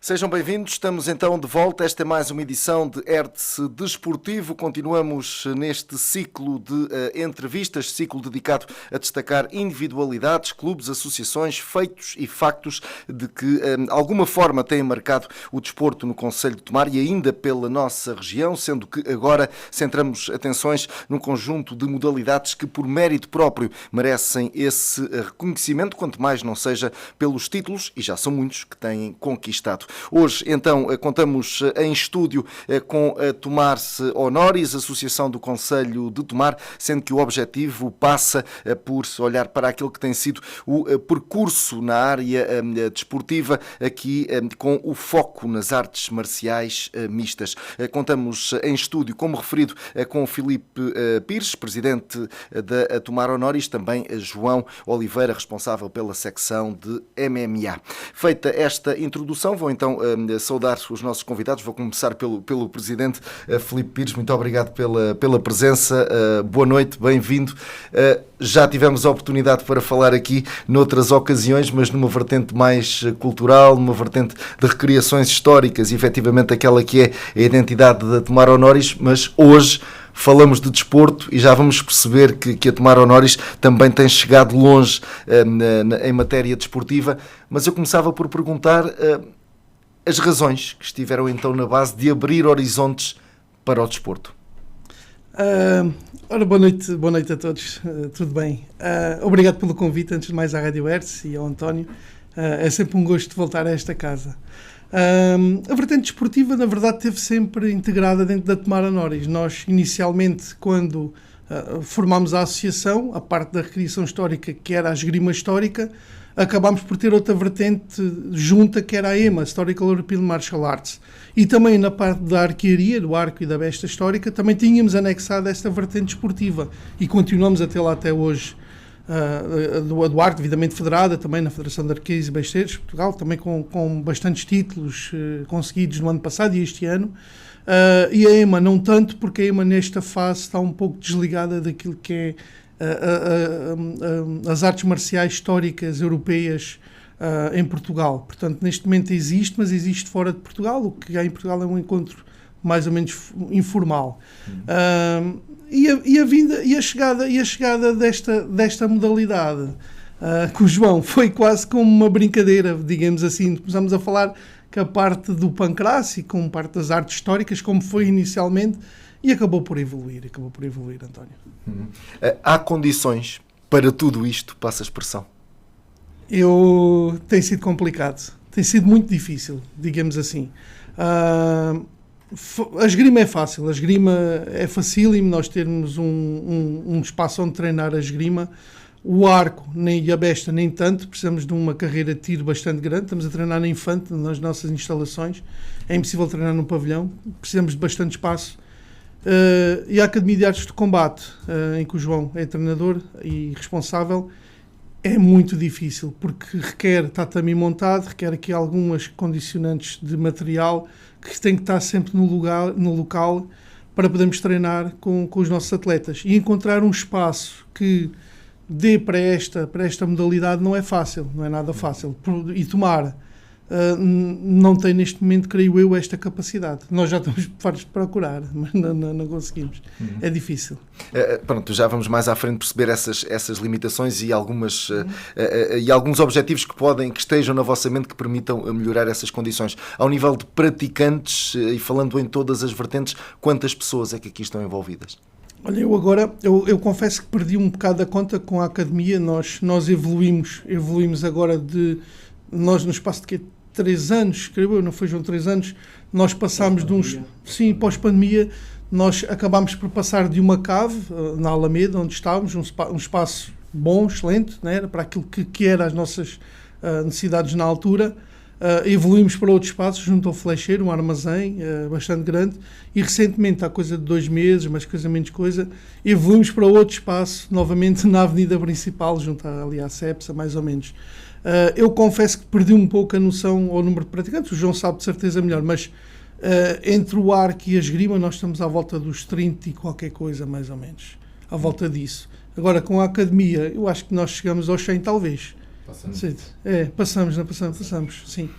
Sejam bem-vindos, estamos então de volta. Esta é mais uma edição de Hérdice Desportivo. Continuamos neste ciclo de entrevistas, ciclo dedicado a destacar individualidades, clubes, associações, feitos e factos de que, de alguma forma, têm marcado o desporto no concelho de Tomar e ainda pela nossa região, sendo que agora centramos atenções num conjunto de modalidades que, por mérito próprio, merecem esse reconhecimento, quanto mais não seja pelos títulos, e já são muitos, que têm conquistado. Hoje, então, contamos em estúdio com a Tomar-se Honoris, Associação do Concelho de Tomar, sendo que o objetivo passa por olhar para aquilo que tem sido o percurso na área desportiva, aqui com o foco nas artes marciais mistas. Contamos em estúdio, como referido, com o Filipe Pires, presidente da Tomar Honoris, também João Oliveira, responsável pela secção de MMA. Feita esta introdução, vou então saudar os nossos convidados. Vou começar pelo presidente Filipe Pires. Muito obrigado pela presença. Boa noite, bem-vindo. Já tivemos a oportunidade para falar aqui noutras ocasiões, mas numa vertente mais cultural, numa vertente de recriações históricas, e efetivamente aquela que é a identidade da Tomar Honoris, mas hoje falamos de desporto e já vamos perceber que a Tomar Honoris também tem chegado longe em matéria desportiva. Mas eu começava por perguntar as razões que estiveram então na base de abrir horizontes para o desporto. Ora, boa noite a todos, tudo bem? Obrigado pelo convite, antes de mais à Rádio Hérdice e ao António. É sempre um gosto de voltar a esta casa. A vertente desportiva, na verdade, esteve sempre integrada dentro da Tomar Honoris. Nós, inicialmente, quando formámos a associação, a parte da recriação histórica, que era a esgrima histórica, acabámos por ter outra vertente junta, que era a EMA, Historical European Martial Arts. E também na parte da arquearia, do arco e da besta histórica, também tínhamos anexado esta vertente esportiva. E continuamos a tê-la até hoje. Do arco, devidamente federada, também na Federação de Arqueiros e Besteiros de Portugal, também com bastantes títulos conseguidos no ano passado e este ano. E a EMA não tanto, porque a EMA nesta fase está um pouco desligada daquilo que é as artes marciais históricas europeias em Portugal. Portanto, neste momento existe, mas existe fora de Portugal. O que há em Portugal é um encontro mais ou menos informal. E a chegada desta modalidade com o João foi quase como uma brincadeira, digamos assim. Começamos a falar que a parte do pancrácio, como parte das artes históricas, como foi inicialmente, e acabou por evoluir, António. Há condições para tudo isto, passa a expressão? Tem sido complicado, tem sido muito difícil, digamos assim. A esgrima é fácil, a esgrima é facílimo, nós termos um espaço onde treinar a esgrima. O arco e a besta nem tanto, precisamos de uma carreira de tiro bastante grande, estamos a treinar na Infante, nas nossas instalações, é impossível treinar num pavilhão, precisamos de bastante espaço. E a Academia de Artes de Combate, em que o João é treinador e responsável, é muito difícil, porque requer tatame montado, requer aqui algumas condicionantes de material que tem que estar sempre no local para podermos treinar com os nossos atletas. E encontrar um espaço que dê para esta modalidade não é fácil, não é nada fácil. E Tomar não tem neste momento, creio eu, esta capacidade. Nós já estamos fartos de procurar, mas não conseguimos. É difícil. Pronto, já vamos mais à frente perceber essas limitações e alguns objetivos que estejam na vossa mente que permitam melhorar essas condições. Ao nível de praticantes, e falando em todas as vertentes, quantas pessoas é que aqui estão envolvidas? Olha, eu confesso que perdi um bocado a conta com a academia. Nós evoluímos agora nós no espaço de 3 anos, creio eu, não foi, João, 3 anos, nós passámos pós-pandemia, nós acabámos por passar de uma cave, na Alameda, onde estávamos, um espaço bom, excelente, né, para aquilo que eram as nossas necessidades na altura. Evoluímos para outro espaço, junto ao flecheiro, um armazém bastante grande, e recentemente, há coisa de 2 meses, mas coisa menos coisa, evoluímos para outro espaço, novamente na avenida principal, junto ali à Cepsa, mais ou menos. Eu confesso que perdi um pouco a noção ao número de praticantes, o João sabe de certeza melhor, mas entre o arco e a esgrima nós estamos à volta dos 30 e qualquer coisa, mais ou menos, à volta disso. Agora, com a academia, eu acho que nós chegamos aos 100, talvez. Passamos, sim.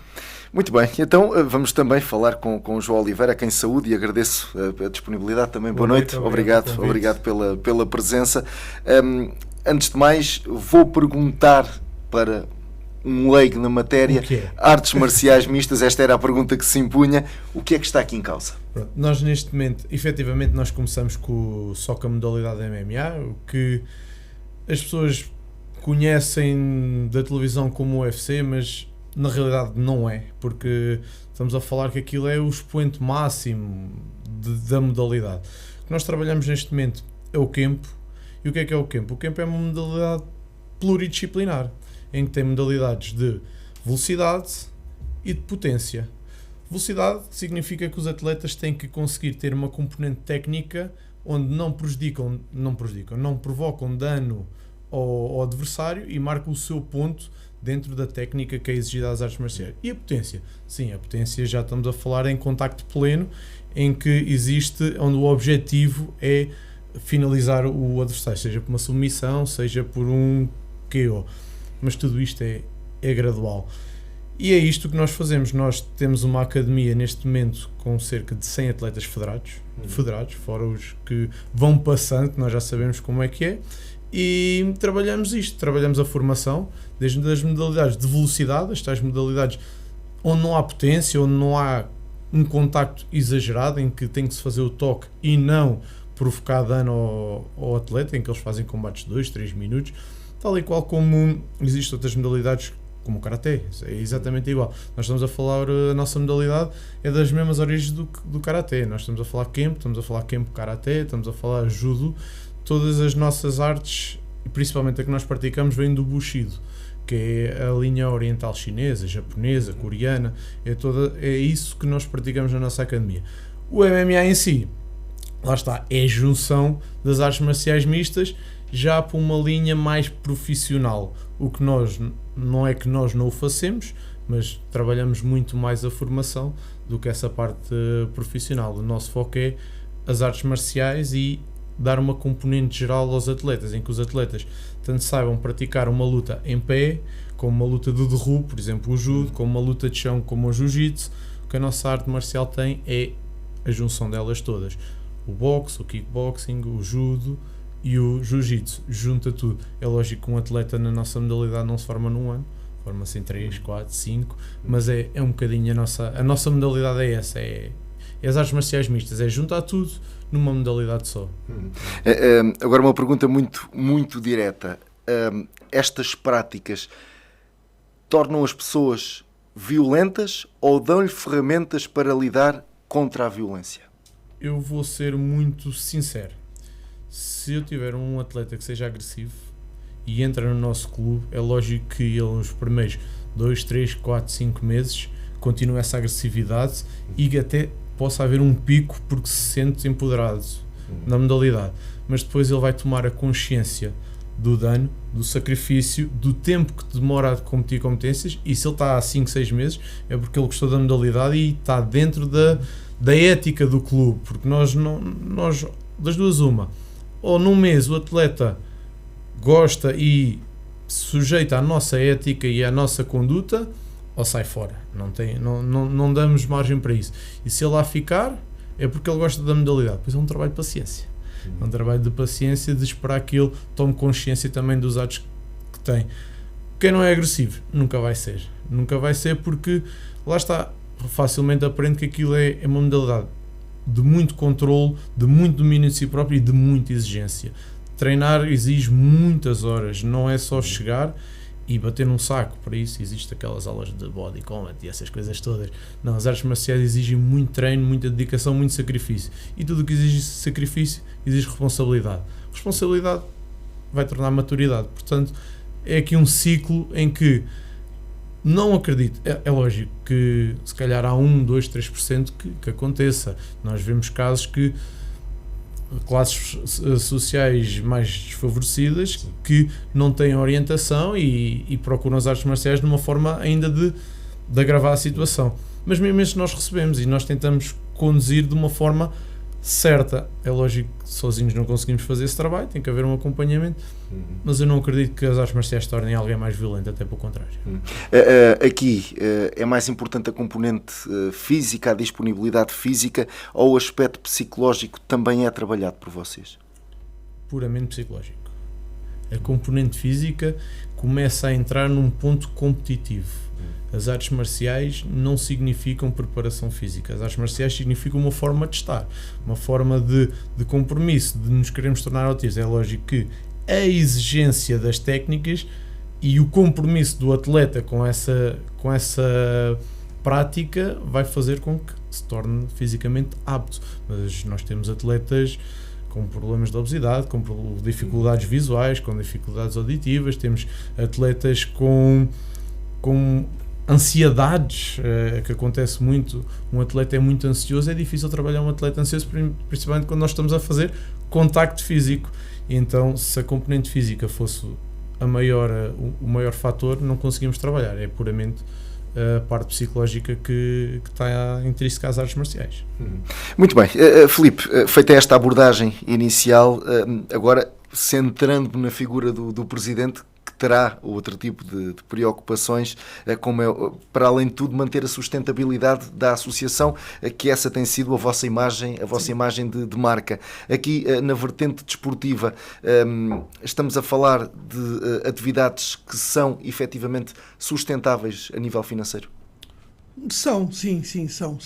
Muito bem, então vamos também falar com o João Oliveira, a quem saúde, e agradeço a disponibilidade também. Boa noite, obrigado pela presença. Antes de mais, vou perguntar para um leigo na matéria, artes marciais mistas, esta era a pergunta que se impunha, o que é que está aqui em causa? Pronto, nós neste momento, efetivamente, nós começamos só com a modalidade MMA, o que as pessoas conhecem da televisão como UFC, mas na realidade não é, porque estamos a falar que aquilo é o expoente máximo da modalidade. O que nós trabalhamos neste momento é o Kempo. E o que é o Kempo? O Kempo é uma modalidade pluridisciplinar, em que tem modalidades de velocidade e de potência. Velocidade significa que os atletas têm que conseguir ter uma componente técnica onde não provocam dano ao adversário e marcam o seu ponto dentro da técnica que é exigida às artes marciais. E a potência? Sim, a potência já estamos a falar em contacto pleno, em que existe, onde o objetivo é finalizar o adversário, seja por uma submissão, seja por um KO. Mas tudo isto é gradual. E é isto que nós fazemos. Nós temos uma academia neste momento com cerca de 100 atletas federados, fora os que vão passando, que nós já sabemos como é que é, e trabalhamos a formação, desde as modalidades de velocidade, as tais modalidades onde não há potência, onde não há um contacto exagerado, em que tem que se fazer o toque e não provocar dano ao atleta, em que eles fazem combates de 2-3 minutos, tal e qual como existem outras modalidades como o Karaté, é exatamente igual. Nós estamos a falar, a nossa modalidade é das mesmas origens do Karaté. Nós estamos a falar Kempo, estamos a falar Kempo Karaté, estamos a falar Judo. Todas as nossas artes, e principalmente a que nós praticamos, vem do Bushido, que é a linha oriental chinesa, japonesa, coreana, é isso que nós praticamos na nossa academia. O MMA em si, lá está, é a junção das artes marciais mistas, já para uma linha mais profissional. O que nós, não é que nós não o façamos, mas trabalhamos muito mais a formação do que essa parte profissional. O nosso foco é as artes marciais e dar uma componente geral aos atletas, em que os atletas tanto saibam praticar uma luta em pé, como uma luta de derrubo, por exemplo o judo, como uma luta de chão, como o jiu-jitsu. O que a nossa arte marcial tem é a junção delas todas. O boxe, o kickboxing, o judo e o jiu-jitsu, junta tudo. É lógico que um atleta na nossa modalidade não se forma num ano, forma-se em 3, 4, 5, mas é um bocadinho a nossa modalidade é essa, é as artes marciais mistas, é juntar tudo numa modalidade só. Agora uma pergunta muito direta. Estas práticas tornam as pessoas violentas ou dão-lhe ferramentas para lidar contra a violência? Eu vou ser muito sincero. Se eu tiver um atleta que seja agressivo e entra no nosso clube, é lógico que ele nos primeiros 2, 3, 4, 5 meses continua essa agressividade e até possa haver um pico porque se sente empoderado na modalidade, mas depois ele vai tomar a consciência do dano, do sacrifício, do tempo que demora a competir competências, e se ele está há 5, 6 meses é porque ele gostou da modalidade e está dentro da ética do clube, porque nós das duas uma, ou num mês o atleta gosta e sujeita à nossa ética e à nossa conduta, ou sai fora, não damos margem para isso. E se ele lá ficar, é porque ele gosta da modalidade. Pois é um trabalho de paciência. É um trabalho de paciência, de esperar que ele tome consciência também dos atos que tem. Quem não é agressivo, nunca vai ser. Nunca vai ser porque, lá está, facilmente aprende que aquilo é uma modalidade de muito controle, de muito domínio de si próprio e de muita exigência. Treinar exige muitas horas, não é só chegar e bater num saco. Para isso existem aquelas aulas de body combat e essas coisas todas. Não, as artes marciais exigem muito treino, muita dedicação, muito sacrifício. E tudo o que exige sacrifício exige responsabilidade. Responsabilidade vai tornar maturidade. Portanto, é aqui um ciclo em que não acredito, é lógico que se calhar há 1, 2, 3% que aconteça. Nós vemos casos que classes sociais mais desfavorecidas que não têm orientação e procuram as artes marciais de uma forma ainda de agravar a situação. Mas mesmo isso nós recebemos e nós tentamos conduzir de uma forma certa. É lógico que sozinhos não conseguimos fazer esse trabalho, tem que haver um acompanhamento, mas eu não acredito que as artes marciais se tornem alguém mais violento, até pelo contrário. Aqui é mais importante a componente física, a disponibilidade física, ou o aspecto psicológico também é trabalhado por vocês? Puramente psicológico. A componente física começa a entrar num ponto competitivo. As artes marciais não significam preparação física. As artes marciais significam uma forma de estar, uma forma de compromisso, de nos queremos tornar autistas. É lógico que a exigência das técnicas e o compromisso do atleta com essa prática vai fazer com que se torne fisicamente apto. Mas nós temos atletas com problemas de obesidade, com dificuldades visuais, com dificuldades auditivas, temos atletas com ansiedades, que acontece muito. Um atleta é muito ansioso, é difícil trabalhar um atleta ansioso, principalmente quando nós estamos a fazer contacto físico. Então, se a componente física fosse o maior fator, não conseguimos trabalhar. É puramente a parte psicológica que está intrínseca às artes marciais. Muito bem. Filipe, feita esta abordagem inicial, agora centrando-me na figura do Presidente, que terá outro tipo de preocupações, como é, para além de tudo, manter a sustentabilidade da associação, que essa tem sido a vossa imagem de marca. Aqui, na vertente desportiva, estamos a falar de atividades que são efetivamente sustentáveis a nível financeiro? São, sim, são.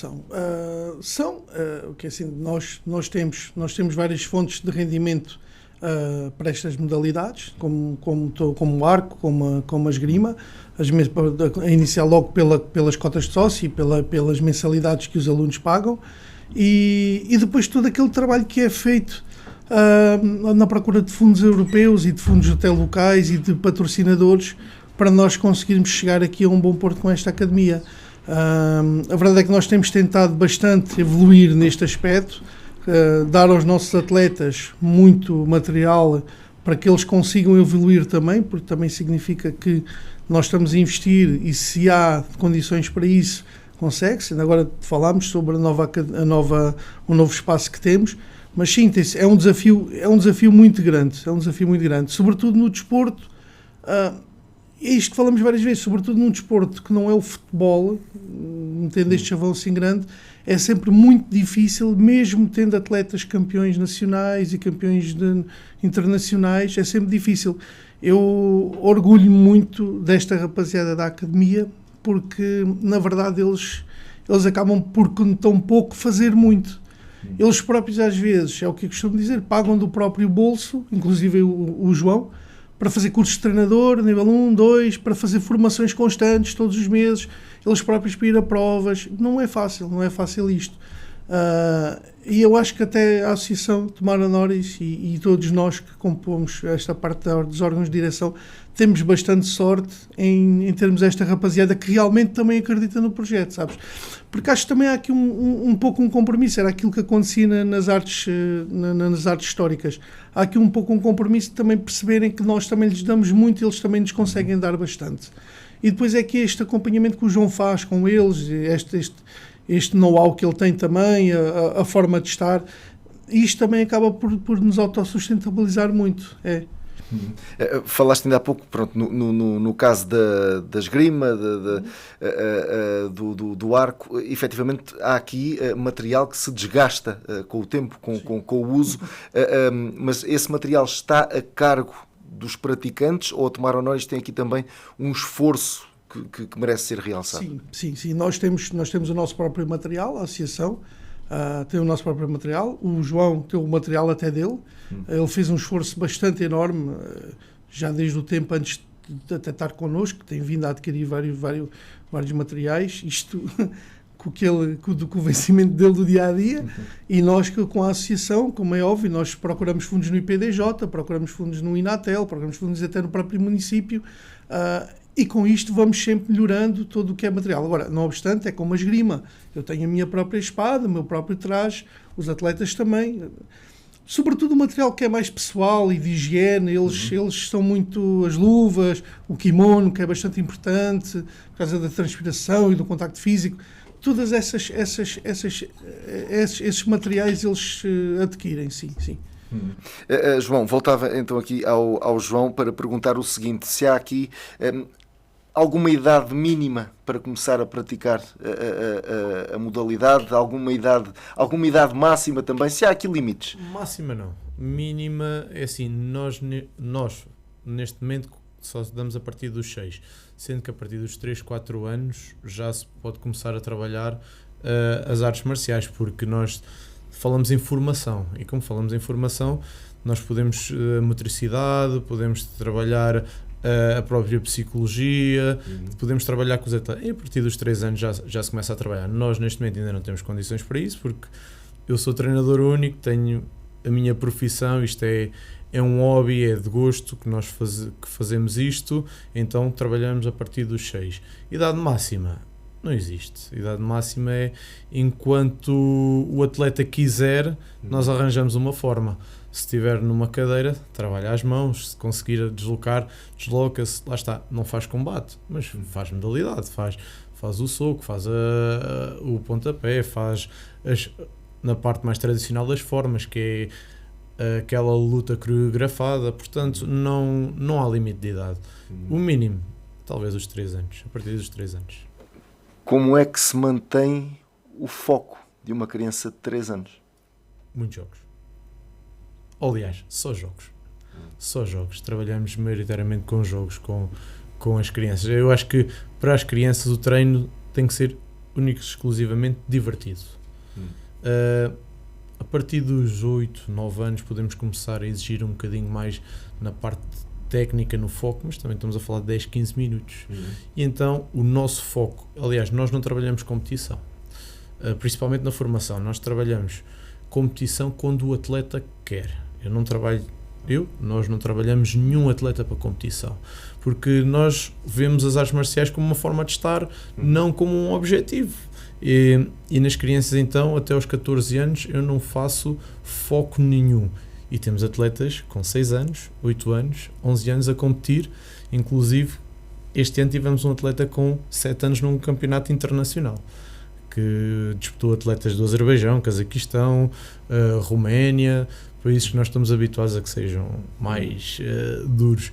Que assim, nós temos várias fontes de rendimento para estas modalidades, como o arco, como a esgrima, a iniciar logo pelas cotas de sócio e pelas mensalidades que os alunos pagam, e depois todo aquele trabalho que é feito na procura de fundos europeus e de fundos até locais e de patrocinadores para nós conseguirmos chegar aqui a um bom porto com esta academia. A verdade é que nós temos tentado bastante evoluir neste aspecto, dar aos nossos atletas muito material para que eles consigam evoluir também, porque também significa que nós estamos a investir e se há condições para isso, consegue-se. Agora falámos sobre o novo espaço que temos, mas sim, é um desafio muito grande, sobretudo no desporto. É isto que falamos várias vezes, sobretudo num desporto que não é o futebol, metendo este chavão assim grande, é sempre muito difícil, mesmo tendo atletas campeões nacionais e campeões internacionais, é sempre difícil. Eu orgulho muito desta rapaziada da academia, porque na verdade eles acabam por tão pouco fazer muito. Eles próprios às vezes, é o que eu costumo dizer, pagam do próprio bolso, inclusive o João, para fazer cursos de treinador, nível 1, 2, para fazer formações constantes todos os meses, eles próprios para ir a provas. Não é fácil isto. E eu acho que até a Associação Tomara Norris e todos nós que compomos esta parte dos órgãos de direção temos bastante sorte em termos esta rapaziada que realmente também acredita no projeto, sabes? Porque acho que também há aqui um pouco um compromisso, era aquilo que acontecia nas artes históricas. Há aqui um pouco um compromisso de também perceberem que nós também lhes damos muito e eles também nos conseguem dar bastante. E depois é que este acompanhamento que o João faz com eles, este know-how que ele tem também, a forma de estar, isto também acaba por nos autossustentabilizar muito. Falaste ainda há pouco, pronto, no caso da esgrima, do arco, efetivamente há aqui material que se desgasta com o tempo, com o uso, mas esse material está a cargo dos praticantes, ou a Tomara Norris tem aqui também um esforço que merece ser realçado? Sim. Nós temos o nosso próprio material, a associação tem o nosso próprio material, o João tem o material até dele, ele fez um esforço bastante enorme, já desde o tempo antes de até estar connosco, tem vindo a adquirir vários materiais, isto com o vencimento dele do dia-a-dia, e nós com a associação, como é óbvio, nós procuramos fundos no IPDJ, procuramos fundos no Inatel, procuramos fundos até no próprio município, e com isto vamos sempre melhorando tudo o que é material. Agora, não obstante, é como a esgrima. Eu tenho a minha própria espada, o meu próprio traje, os atletas também. Sobretudo o material que é mais pessoal e de higiene, eles são muito as luvas, o kimono, que é bastante importante, por causa da transpiração e do contacto físico. todas esses materiais eles adquirem, sim. João, voltava então aqui ao João para perguntar o seguinte: se há aqui alguma idade mínima para começar a praticar a modalidade, alguma idade máxima também, se há aqui limites? Máxima não, mínima é assim, nós neste momento só damos a partir dos 6, sendo que a partir dos 3, 4 anos já se pode começar a trabalhar as artes marciais, porque nós falamos em formação, e como falamos em formação, nós podemos motricidade, podemos trabalhar a própria psicologia, podemos trabalhar com os atletas, e a partir dos 3 anos já se começa a trabalhar. Nós neste momento ainda não temos condições para isso, porque eu sou treinador único, tenho a minha profissão, isto é um hobby, é de gosto que nós fazemos isto, então trabalhamos a partir dos 6. Idade máxima não existe. Idade máxima é enquanto o atleta quiser, nós arranjamos uma forma. Se estiver numa cadeira, trabalha as mãos, se conseguir deslocar, desloca-se, lá está, não faz combate, mas faz modalidade, faz o soco, faz o pontapé, faz na parte mais tradicional das formas, que é aquela luta coreografada, portanto não há limite de idade. O mínimo, talvez os 3 anos, a partir dos 3 anos. Como é que se mantém o foco de uma criança de 3 anos? Muitos jogos. Aliás, só jogos. Só jogos. Trabalhamos maioritariamente com jogos, com as crianças. Eu acho que para as crianças o treino tem que ser único e exclusivamente divertido. A partir dos 8, 9 anos podemos começar a exigir um bocadinho mais na parte técnica, no foco, mas também estamos a falar de 10, 15 minutos. E então o nosso foco, aliás, nós não trabalhamos competição, principalmente na formação, nós trabalhamos competição quando o atleta quer. Nós não trabalhamos nenhum atleta para competição, porque nós vemos as artes marciais como uma forma de estar, não como um objetivo. E nas crianças, então, até aos 14 anos, eu não faço foco nenhum. E temos atletas com 6 anos, 8 anos, 11 anos a competir. Inclusive, este ano tivemos um atleta com 7 anos num campeonato internacional, que disputou atletas do Azerbaijão, Cazaquistão, Roménia, países que nós estamos habituados a que sejam mais duros,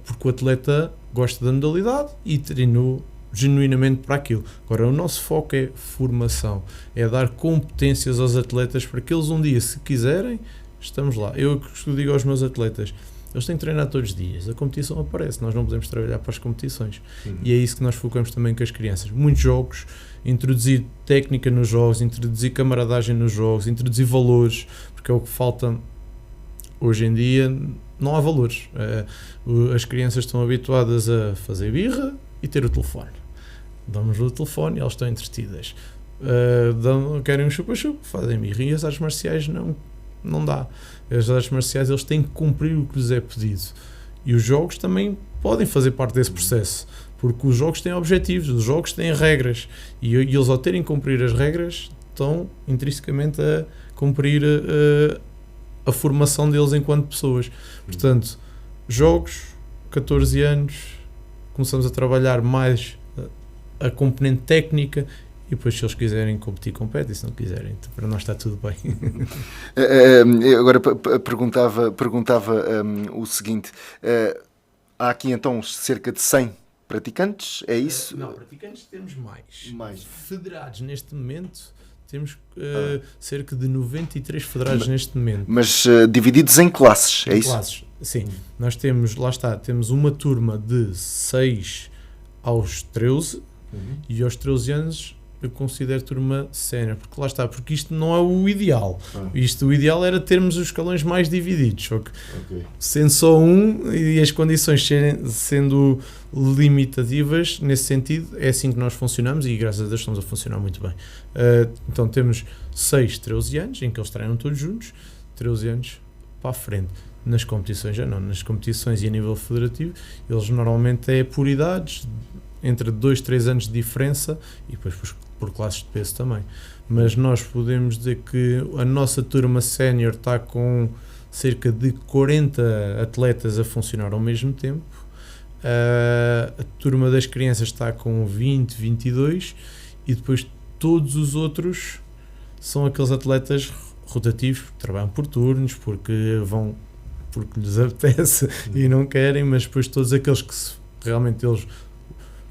porque o atleta gosta da modalidade e treinou genuinamente para aquilo. Agora, o nosso foco é formação, é dar competências aos atletas para que eles um dia, se quiserem, estamos lá. Eu digo aos meus atletas, eles têm que treinar todos os dias, a competição aparece, nós não podemos trabalhar para as competições. E é isso que nós focamos também com as crianças. Muitos jogos, introduzir técnica nos jogos, introduzir camaradagem nos jogos, introduzir valores, porque é o que falta hoje em dia. Não há valores. As crianças estão habituadas a fazer birra e ter o telefone. Damos o telefone e elas estão entretidas. Querem um chupa-chupa, fazem birra. E as artes marciais não dá. As artes marciais eles têm que cumprir o que lhes é pedido. E os jogos também podem fazer parte desse processo, porque os jogos têm objetivos, os jogos têm regras, e eles ao terem que cumprir as regras estão intrinsecamente a cumprir a formação deles enquanto pessoas. Portanto, jogos, 14 anos, começamos a trabalhar mais a componente técnica. E depois, se eles quiserem competir, competem. Se não quiserem, para nós está tudo bem. Agora perguntava o seguinte: há aqui então cerca de 100 praticantes, é isso? Não, praticantes temos mais. Federados neste momento, temos cerca de 93 federados neste momento. Mas divididos em classes, é isso? Classes, sim. Nós temos, temos uma turma de 6 aos 13, e aos 13 anos eu considero turma sénior, porque isto não é o ideal. O ideal era termos os escalões mais divididos, só que sendo só um e as condições sendo limitativas nesse sentido, é assim que nós funcionamos e graças a Deus estamos a funcionar muito bem. Então temos 6, 13 anos, em que eles treinam todos juntos, 13 anos para a frente. Nas competições já não, nas competições e a nível federativo, eles normalmente é por idades, entre 2, 3 anos de diferença e depois por classes de peso também. Mas nós podemos dizer que a nossa turma sénior está com cerca de 40 atletas a funcionar ao mesmo tempo. A turma das crianças está com 20, 22 e depois todos os outros são aqueles atletas rotativos, que trabalham por turnos, porque lhes apetece e não querem, mas depois todos aqueles que realmente eles...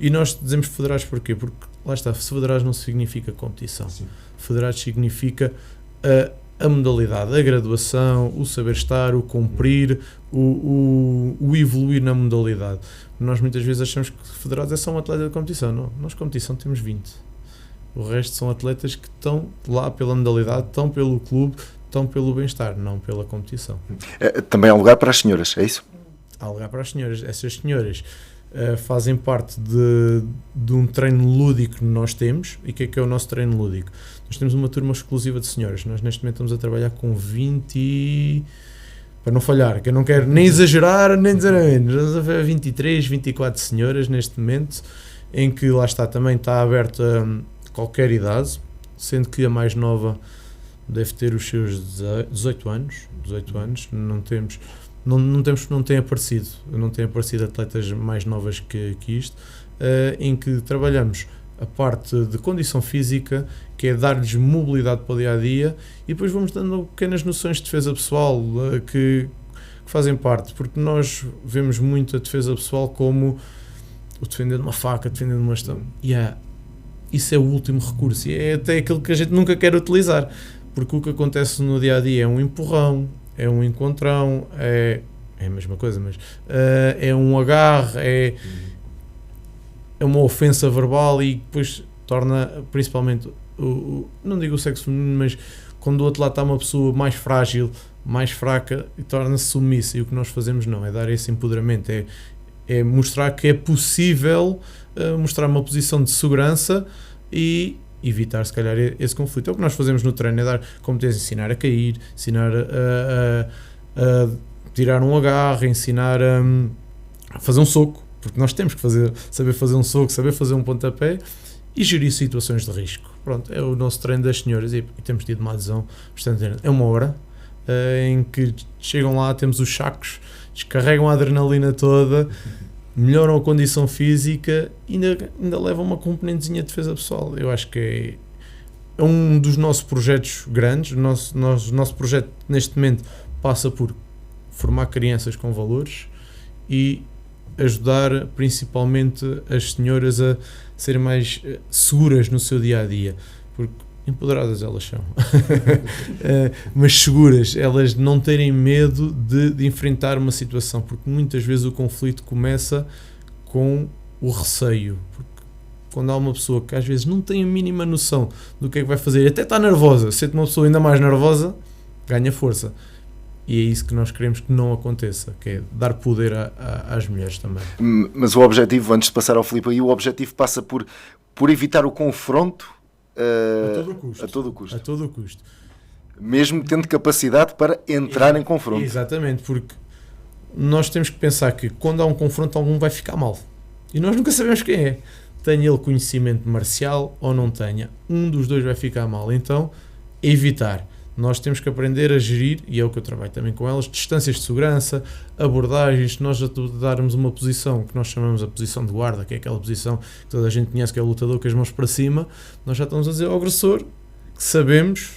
E nós dizemos federados porquê? Porque, lá está, federados não significa competição. Sim. Federados significa a modalidade, a graduação, o saber estar, o cumprir, o evoluir na modalidade. Nós muitas vezes achamos que federados é só um atleta de competição. Não, nós competição temos 20. O resto são atletas que estão lá pela modalidade, estão pelo clube, estão pelo bem-estar, não pela competição. Também há lugar para as senhoras, é isso? Há lugar para as senhoras. Essas senhoras fazem parte de um treino lúdico que nós temos. E o que é o nosso treino lúdico? Nós temos uma turma exclusiva de senhoras. Nós neste momento estamos a trabalhar com 20... Para não falhar, que eu não quero nem exagerar, nem dizer a menos. Estamos a ver 23, 24 senhoras neste momento, em que lá está, também está aberto a qualquer idade, sendo que a mais nova deve ter os seus 18 anos. Não tem aparecido atletas mais novas que isto, em que trabalhamos a parte de condição física, que é dar-lhes mobilidade para o dia-a-dia, e depois vamos dando pequenas noções de defesa pessoal que fazem parte, porque nós vemos muito a defesa pessoal como o defender de uma faca, defender de uma bastão. Isso é o último recurso, e é até aquilo que a gente nunca quer utilizar, porque o que acontece no dia-a-dia é um empurrão, é um encontrão, é a mesma coisa, mas é um agarre, é uma ofensa verbal, e depois torna, principalmente, não digo o sexo feminino, mas quando do outro lado está uma pessoa mais frágil, mais fraca, e torna-se submissa, e o que nós fazemos não, é dar esse empoderamento, é mostrar que é possível mostrar uma posição de segurança e evitar, se calhar, esse conflito. É o que nós fazemos no treino, é dar competência, ensinar a cair, ensinar a tirar um agarre, ensinar a fazer um soco, porque nós temos que saber fazer um soco, saber fazer um pontapé e gerir situações de risco. Pronto, é o nosso treino das senhoras, e temos tido uma adesão bastante grande. É uma hora em que chegam lá, temos os sacos, descarregam a adrenalina toda, melhoram a condição física e ainda levam uma componentezinha de defesa pessoal. Eu acho que é um dos nossos projetos grandes. O nosso projeto neste momento passa por formar crianças com valores e ajudar principalmente as senhoras a serem mais seguras no seu dia-a-dia, porque empoderadas elas são, mas seguras, elas não terem medo de enfrentar uma situação, porque muitas vezes o conflito começa com o receio, porque quando há uma pessoa que às vezes não tem a mínima noção do que é que vai fazer, até está nervosa, sente uma pessoa ainda mais nervosa, ganha força. E é isso que nós queremos que não aconteça, que é dar poder às mulheres também. Mas o objetivo, antes de passar ao Filipe, o objetivo passa por evitar o confronto a todo o custo. A todo o custo. Mesmo tendo capacidade para entrar em confronto. Exatamente, porque nós temos que pensar que quando há um confronto, algum vai ficar mal. E nós nunca sabemos quem é. Tenha ele conhecimento marcial ou não tenha. Um dos dois vai ficar mal. Então, evitar. Nós temos que aprender a gerir, e é o que eu trabalho também com elas, distâncias de segurança, abordagens. Se nós darmos uma posição que nós chamamos a posição de guarda, que é aquela posição que toda a gente conhece, que é o lutador com as mãos para cima, nós já estamos a dizer ao agressor que sabemos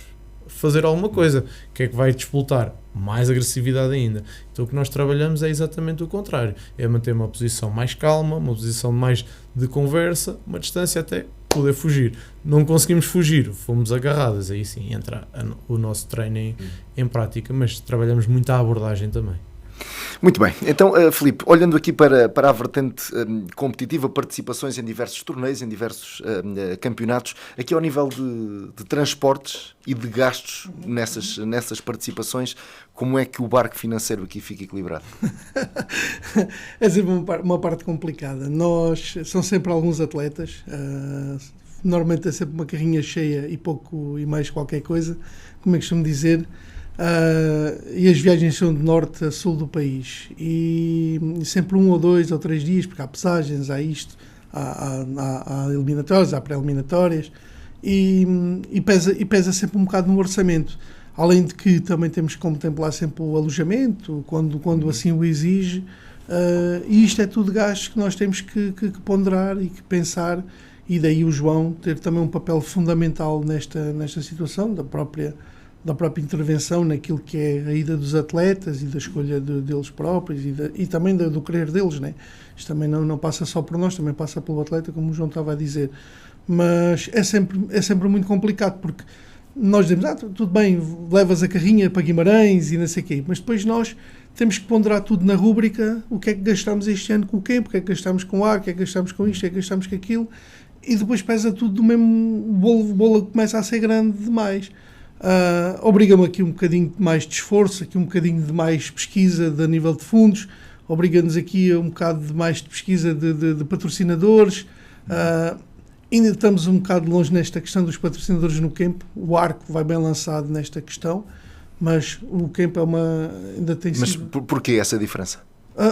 fazer alguma coisa, que é que vai despoltar mais agressividade ainda. Então o que nós trabalhamos é exatamente o contrário, é manter uma posição mais calma, uma posição mais de conversa, uma distância até poder fugir. Não conseguimos fugir, fomos agarradas, aí sim entra o nosso treino em prática, mas trabalhamos muito a abordagem também. Muito bem, então Filipe, olhando aqui para a vertente competitiva, participações em diversos torneios, em diversos campeonatos, aqui ao nível de transportes e de gastos nessas participações, como é que o barco financeiro aqui fica equilibrado? É sempre uma parte complicada. São sempre alguns atletas, normalmente é sempre uma carrinha cheia e mais qualquer coisa, como é que costumo dizer. E as viagens são de norte a sul do país e sempre 1 ou 2 ou 3 dias, porque há pesagens, há isto, há eliminatórias, há pré-eliminatórias e pesa sempre um bocado no orçamento, além de que também temos que contemplar sempre o alojamento quando assim o exige, e isto é tudo gastos que nós temos que ponderar e que pensar, e daí o João ter também um papel fundamental nesta situação, da própria intervenção naquilo que é a ida dos atletas e da escolha deles próprios e também do querer deles, né? Isto também não passa só por nós, também passa pelo atleta, como o João estava a dizer. Mas é sempre muito complicado, porque nós dizemos, tudo bem, levas a carrinha para Guimarães e não sei o quê, mas depois nós temos que ponderar tudo na rúbrica, o que é que gastamos este ano com o campo, o que é que gastamos com o ar, o que é que gastamos com isto, o que é que gastamos com aquilo, e depois pesa tudo do mesmo, o bolo começa a ser grande demais. Obriga-me aqui um bocadinho mais de esforço, aqui um bocadinho de mais pesquisa a nível de fundos, obriga-nos aqui a um bocado de mais de pesquisa de patrocinadores. Ainda estamos um bocado longe nesta questão dos patrocinadores no campo. O Arco vai bem lançado nesta questão, mas o campo ainda tem sido... Mas porquê essa diferença?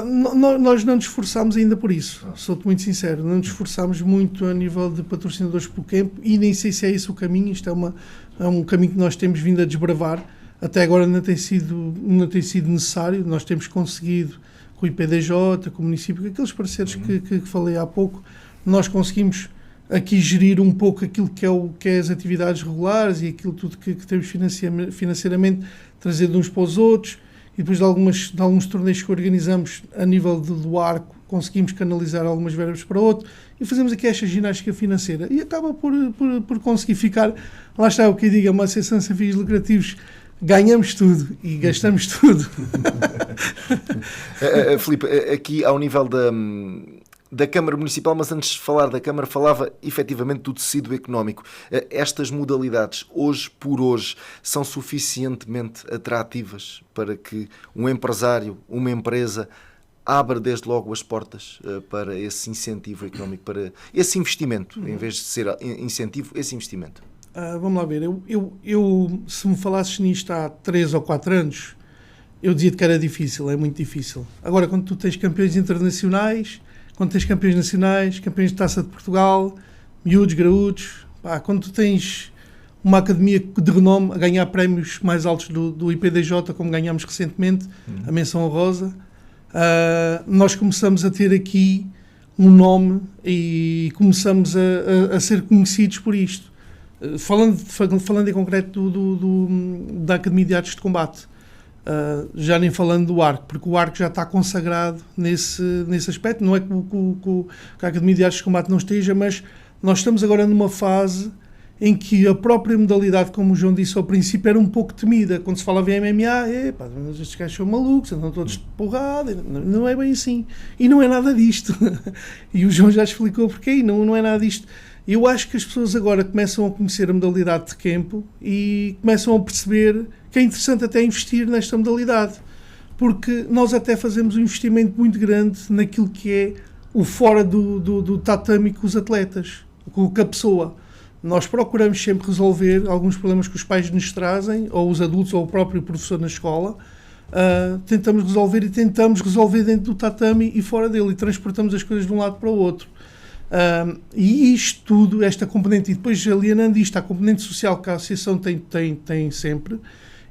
Nós não nos esforçámos ainda por isso, sou-te muito sincero, não nos esforçámos muito a nível de patrocinadores pelo campo e nem sei se é esse o caminho. Isto é um caminho que nós temos vindo a desbravar, até agora não tem sido necessário. Nós temos conseguido, com o IPDJ, com o município, com aqueles parceiros que falei há pouco, nós conseguimos aqui gerir um pouco aquilo que é as atividades regulares e aquilo tudo que temos financeiramente, trazer de uns para os outros. E depois de alguns torneios que organizamos a nível do Arco, conseguimos canalizar algumas verbas para outro e fazemos aqui esta ginástica financeira e acaba por conseguir ficar, lá está o que eu digo, é uma associação sem fins lucrativos, ganhamos tudo e gastamos tudo. Filipe, aqui ao nível da Câmara Municipal, mas antes de falar da Câmara, falava efetivamente do tecido económico. Estas modalidades, hoje por hoje, são suficientemente atrativas para que um empresário, uma empresa, abra desde logo as portas para esse incentivo económico, para esse investimento, em vez de ser incentivo, esse investimento? Vamos lá ver, eu se me falasses nisto há 3 ou 4 anos, eu dizia-te que era difícil, é muito difícil. Agora, quando tu tens campeões internacionais, quando tens campeões nacionais, campeões de Taça de Portugal, miúdos, graúdos, quando tu tens uma academia de renome a ganhar prémios mais altos do IPDJ, como ganhámos recentemente, a menção honrosa, nós começamos a ter aqui um nome e começamos a ser conhecidos por isto. Falando em concreto da Academia de Artes de Combate, já nem falando do Arco, porque o Arco já está consagrado nesse aspecto. Não é que a Academia de Artes de Combate não esteja, mas nós estamos agora numa fase em que a própria modalidade, como o João disse ao princípio, era um pouco temida. Quando se falava em MMA, estes gajos são malucos, andam todos de porrada. Não é bem assim. E não é nada disto. E o João já explicou porquê, e não é nada disto. Eu acho que as pessoas agora começam a conhecer a modalidade de campo e começam a perceber que é interessante até investir nesta modalidade, porque nós até fazemos um investimento muito grande naquilo que é o fora do tatame com os atletas, com a pessoa. Nós procuramos sempre resolver alguns problemas que os pais nos trazem, ou os adultos, ou o próprio professor na escola. Tentamos resolver dentro do tatame e fora dele, e transportamos as coisas de um lado para o outro. E isto tudo, esta componente, e depois alienando isto, a componente social que a associação tem sempre,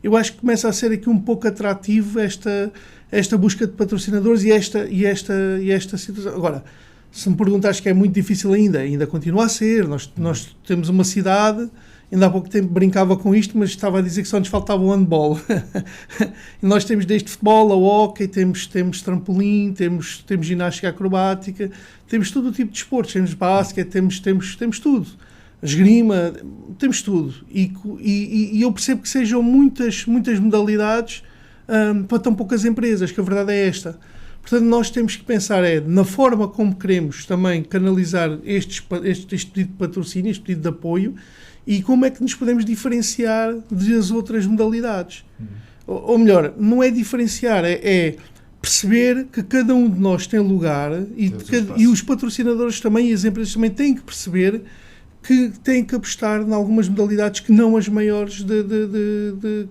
eu acho que começa a ser aqui um pouco atrativo esta busca de patrocinadores e esta situação. Agora, se me perguntares que é muito difícil ainda continua a ser. Nós temos uma cidade, ainda há pouco tempo brincava com isto, mas estava a dizer que só nos faltava o handball. E nós temos desde futebol a hóquei, temos trampolim, temos ginástica acrobática, temos todo o tipo de esportes, temos basquete, temos tudo. Esgrima, temos tudo. E eu percebo que sejam muitas modalidades para tão poucas empresas, que a verdade é esta. Portanto, nós temos que pensar na forma como queremos também canalizar este pedido de patrocínio, este pedido de apoio, e como é que nos podemos diferenciar das outras modalidades. Ou melhor, não é diferenciar, é perceber que cada um de nós tem lugar e os patrocinadores também e as empresas também têm que perceber que têm que apostar em algumas modalidades que não as maiores,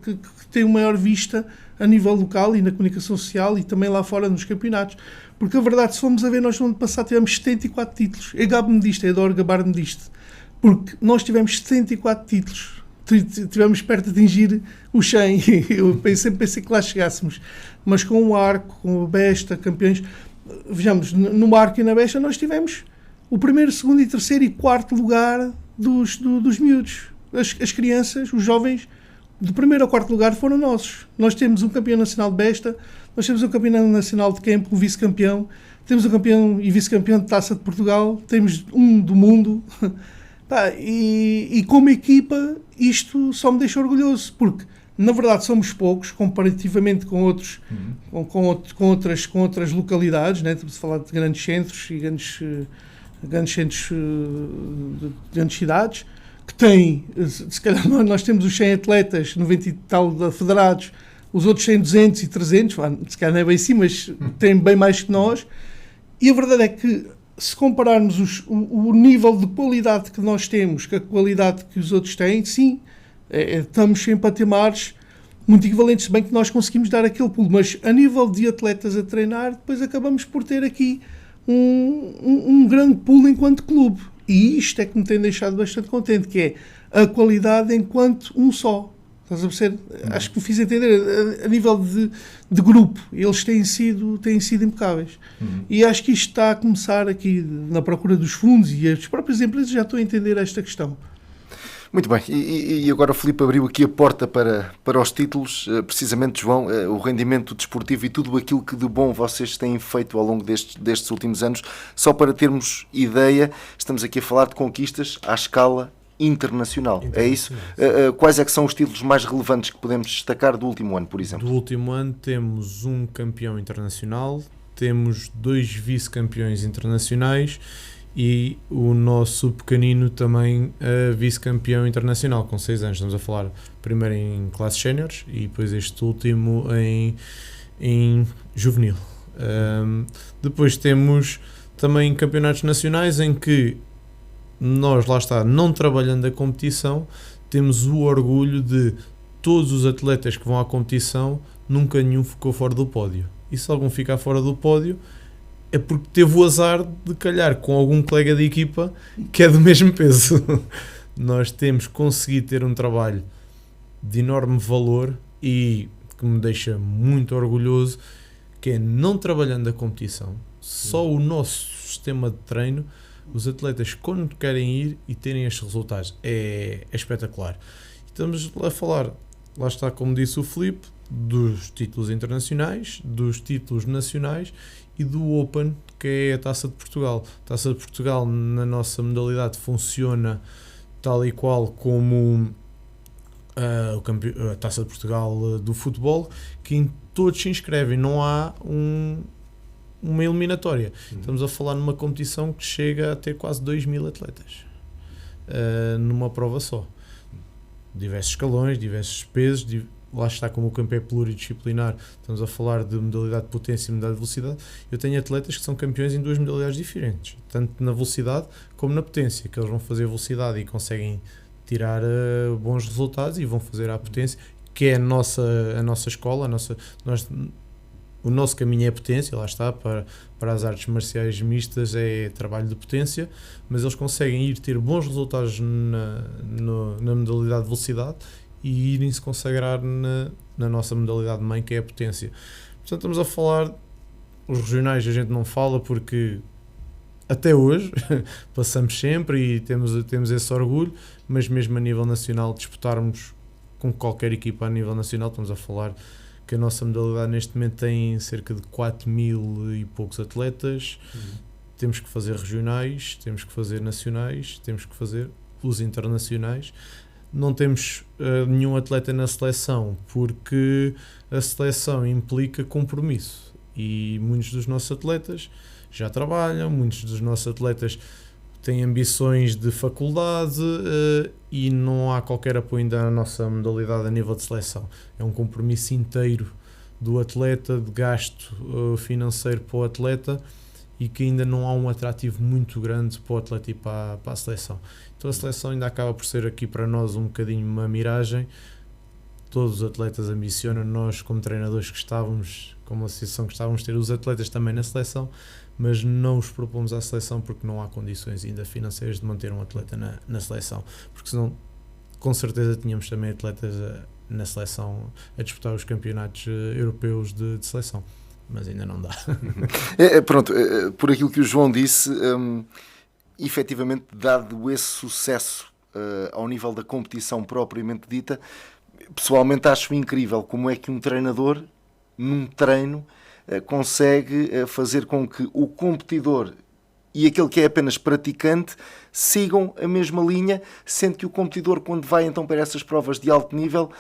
que têm uma maior vista a nível local e na comunicação social e também lá fora nos campeonatos. Porque a verdade, se formos a ver, nós no ano passado tivemos 74 títulos. Eu gabo-me disto, eu adoro gabar-me disto. Porque nós tivemos 74 títulos. Tivemos perto de atingir os 100. Eu sempre pensei que lá chegássemos. Mas com o Arco, com a Besta, campeões... Vejamos, no Arco e na Besta nós tivemos o primeiro, segundo e terceiro e quarto lugar dos miúdos. As crianças, os jovens, do primeiro ao quarto lugar foram nossos. Nós temos um campeão nacional de besta, nós temos um campeão nacional de campo, um vice-campeão, temos um campeão e vice-campeão de Taça de Portugal, temos um do mundo. E como equipa, isto só me deixa orgulhoso, porque na verdade somos poucos, comparativamente com outros, com outras localidades, né? Estamos a falar de grandes centros e grandes centros de grandes cidades, que têm, se calhar nós temos os 100 atletas, 90 e tal federados, os outros 100, 200 e 300, se calhar não é bem assim, mas têm bem mais que nós, e a verdade é que se compararmos o nível de qualidade que nós temos com a qualidade que os outros têm, sim, estamos em patamares muito equivalentes, se bem que nós conseguimos dar aquele pulo, mas a nível de atletas a treinar, depois acabamos por ter aqui um grande pulo enquanto clube. E isto é que me tem deixado bastante contente, que é a qualidade enquanto um só. Estás a perceber? Acho que me fiz entender, a nível de grupo, eles têm sido impecáveis. E acho que isto está a começar aqui na procura dos fundos, e as próprias empresas já estão a entender esta questão. Muito bem, e agora o Filipe abriu aqui a porta para os títulos, precisamente, João, o rendimento desportivo e tudo aquilo que de bom vocês têm feito ao longo destes últimos anos. Só para termos ideia, estamos aqui a falar de conquistas à escala internacional, é isso? Quais é que são os títulos mais relevantes que podemos destacar do último ano, por exemplo? Do último ano temos um campeão internacional, temos 2 vice-campeões internacionais e o nosso pequenino também vice-campeão internacional com 6 anos. Estamos a falar primeiro em classes séniores e depois este último em juvenil. Depois temos também campeonatos nacionais em que nós, lá está, não trabalhando a competição, temos o orgulho de todos os atletas que vão à competição, nunca nenhum ficou fora do pódio. E se algum ficar fora do pódio, é porque teve o azar de calhar com algum colega de equipa que é do mesmo peso. Nós temos conseguido ter um trabalho de enorme valor e que me deixa muito orgulhoso, que é não trabalhando a competição, só o nosso sistema de treino, os atletas quando querem ir e terem estes resultados é espetacular. Estamos a falar, lá está, como disse o Filipe, dos títulos internacionais, dos títulos nacionais e do Open, que é a Taça de Portugal. A Taça de Portugal na nossa modalidade funciona tal e qual como a Taça de Portugal do futebol, que em todos se inscrevem, não há uma eliminatória. Estamos a falar numa competição que chega a ter quase 2.000 atletas numa prova só. Diversos escalões, diversos pesos, lá está, como o campo é pluridisciplinar, estamos a falar de modalidade de potência e modalidade de velocidade. Eu tenho atletas que são campeões em 2 modalidades diferentes, tanto na velocidade como na potência, que eles vão fazer velocidade e conseguem tirar bons resultados e vão fazer a potência, que é a nossa escola, o nosso caminho é a potência, lá está, para as artes marciais mistas é trabalho de potência, mas eles conseguem ir ter bons resultados na modalidade de velocidade e irem se consagrar na nossa modalidade mãe, que é a potência. Portanto, estamos a falar, os regionais a gente não fala porque até hoje passamos sempre e temos esse orgulho, mas mesmo a nível nacional, disputarmos com qualquer equipa a nível nacional, estamos a falar que a nossa modalidade neste momento tem cerca de 4.000 e poucos atletas. Temos que fazer regionais, temos que fazer nacionais, temos que fazer os internacionais. Não temos nenhum atleta na seleção porque a seleção implica compromisso e muitos dos nossos atletas já trabalham, muitos dos nossos atletas têm ambições de faculdade e não há qualquer apoio ainda na nossa modalidade a nível de seleção. É um compromisso inteiro do atleta, de gasto financeiro para o atleta, e que ainda não há um atrativo muito grande para o atleta e para a seleção. Então a seleção ainda acaba por ser aqui para nós um bocadinho uma miragem. Todos os atletas ambicionam, nós como treinadores gostávamos, como associação gostávamos de ter os atletas também na seleção, mas não os propomos à seleção porque não há condições ainda financeiras de manter um atleta na seleção, porque senão com certeza tínhamos também atletas na seleção a disputar os campeonatos europeus de seleção, mas ainda não dá. Pronto, por aquilo que o João disse, efetivamente, dado esse sucesso ao nível da competição propriamente dita, pessoalmente acho incrível como é que um treinador, num treino, consegue fazer com que o competidor e aquele que é apenas praticante sigam a mesma linha, sendo que o competidor, quando vai então para essas provas de alto nível,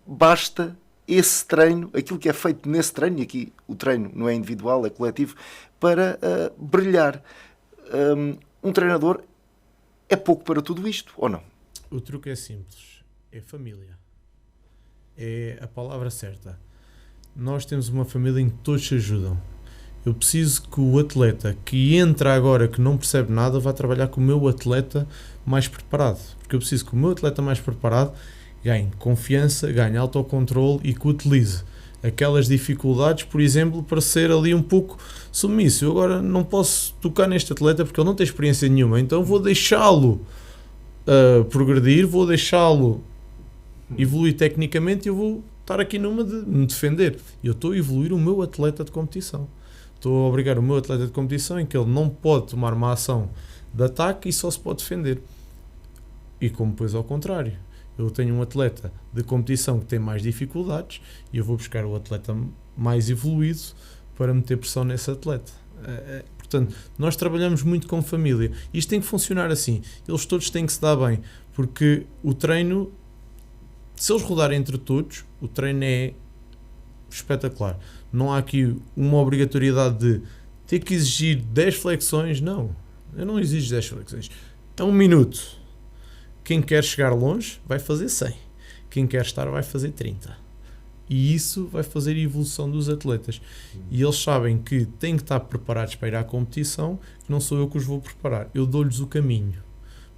basta esse treino, aquilo que é feito nesse treino, e aqui o treino não é individual, é coletivo, para brilhar. Um treinador é pouco para tudo isto, ou não? O truque é simples, é família. É a palavra certa. Nós temos uma família em que todos se ajudam. Eu preciso que o atleta que entra agora, que não percebe nada, vá trabalhar com o meu atleta mais preparado. Porque eu preciso que o meu atleta mais preparado ganhe confiança, ganhe autocontrole e que utilize aquelas dificuldades, por exemplo, para ser ali um pouco submisso. Eu agora não posso tocar neste atleta porque ele não tem experiência nenhuma, então vou deixá-lo progredir, vou deixá-lo evoluir tecnicamente e eu vou estar aqui numa de me defender. Eu estou a evoluir o meu atleta de competição. Estou a obrigar o meu atleta de competição em que ele não pode tomar uma ação de ataque e só se pode defender. E como depois ao contrário, eu tenho um atleta de competição que tem mais dificuldades e eu vou buscar o atleta mais evoluído para meter pressão nesse atleta. Portanto, nós trabalhamos muito com família. Isto tem que funcionar assim. Eles todos têm que se dar bem, porque o treino, se eles rodarem entre todos, o treino é espetacular. Não há aqui uma obrigatoriedade de ter que exigir 10 flexões. Não, eu não exijo 10 flexões. É 1 minuto. Quem quer chegar longe vai fazer 100. Quem quer estar vai fazer 30. E isso vai fazer a evolução dos atletas. E eles sabem que têm que estar preparados para ir à competição, que não sou eu que os vou preparar. Eu dou-lhes o caminho,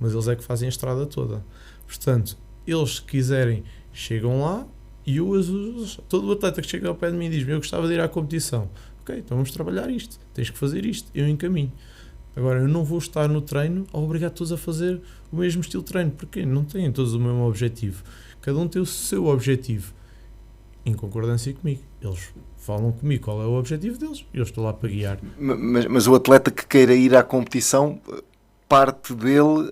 mas eles é que fazem a estrada toda. Portanto, eles, se quiserem, chegam lá e eu todo o atleta que chega ao pé de mim e diz-me: eu gostava de ir à competição. Ok, então vamos trabalhar isto. Tens que fazer isto. Eu encaminho. Agora, eu não vou estar no treino a obrigar todos a fazer o mesmo estilo de treino, porque não têm todos o mesmo objetivo. Cada um tem o seu objetivo, em concordância comigo. Eles falam comigo qual é o objetivo deles e eu estou lá para guiar. Mas o atleta que queira ir à competição, parte dele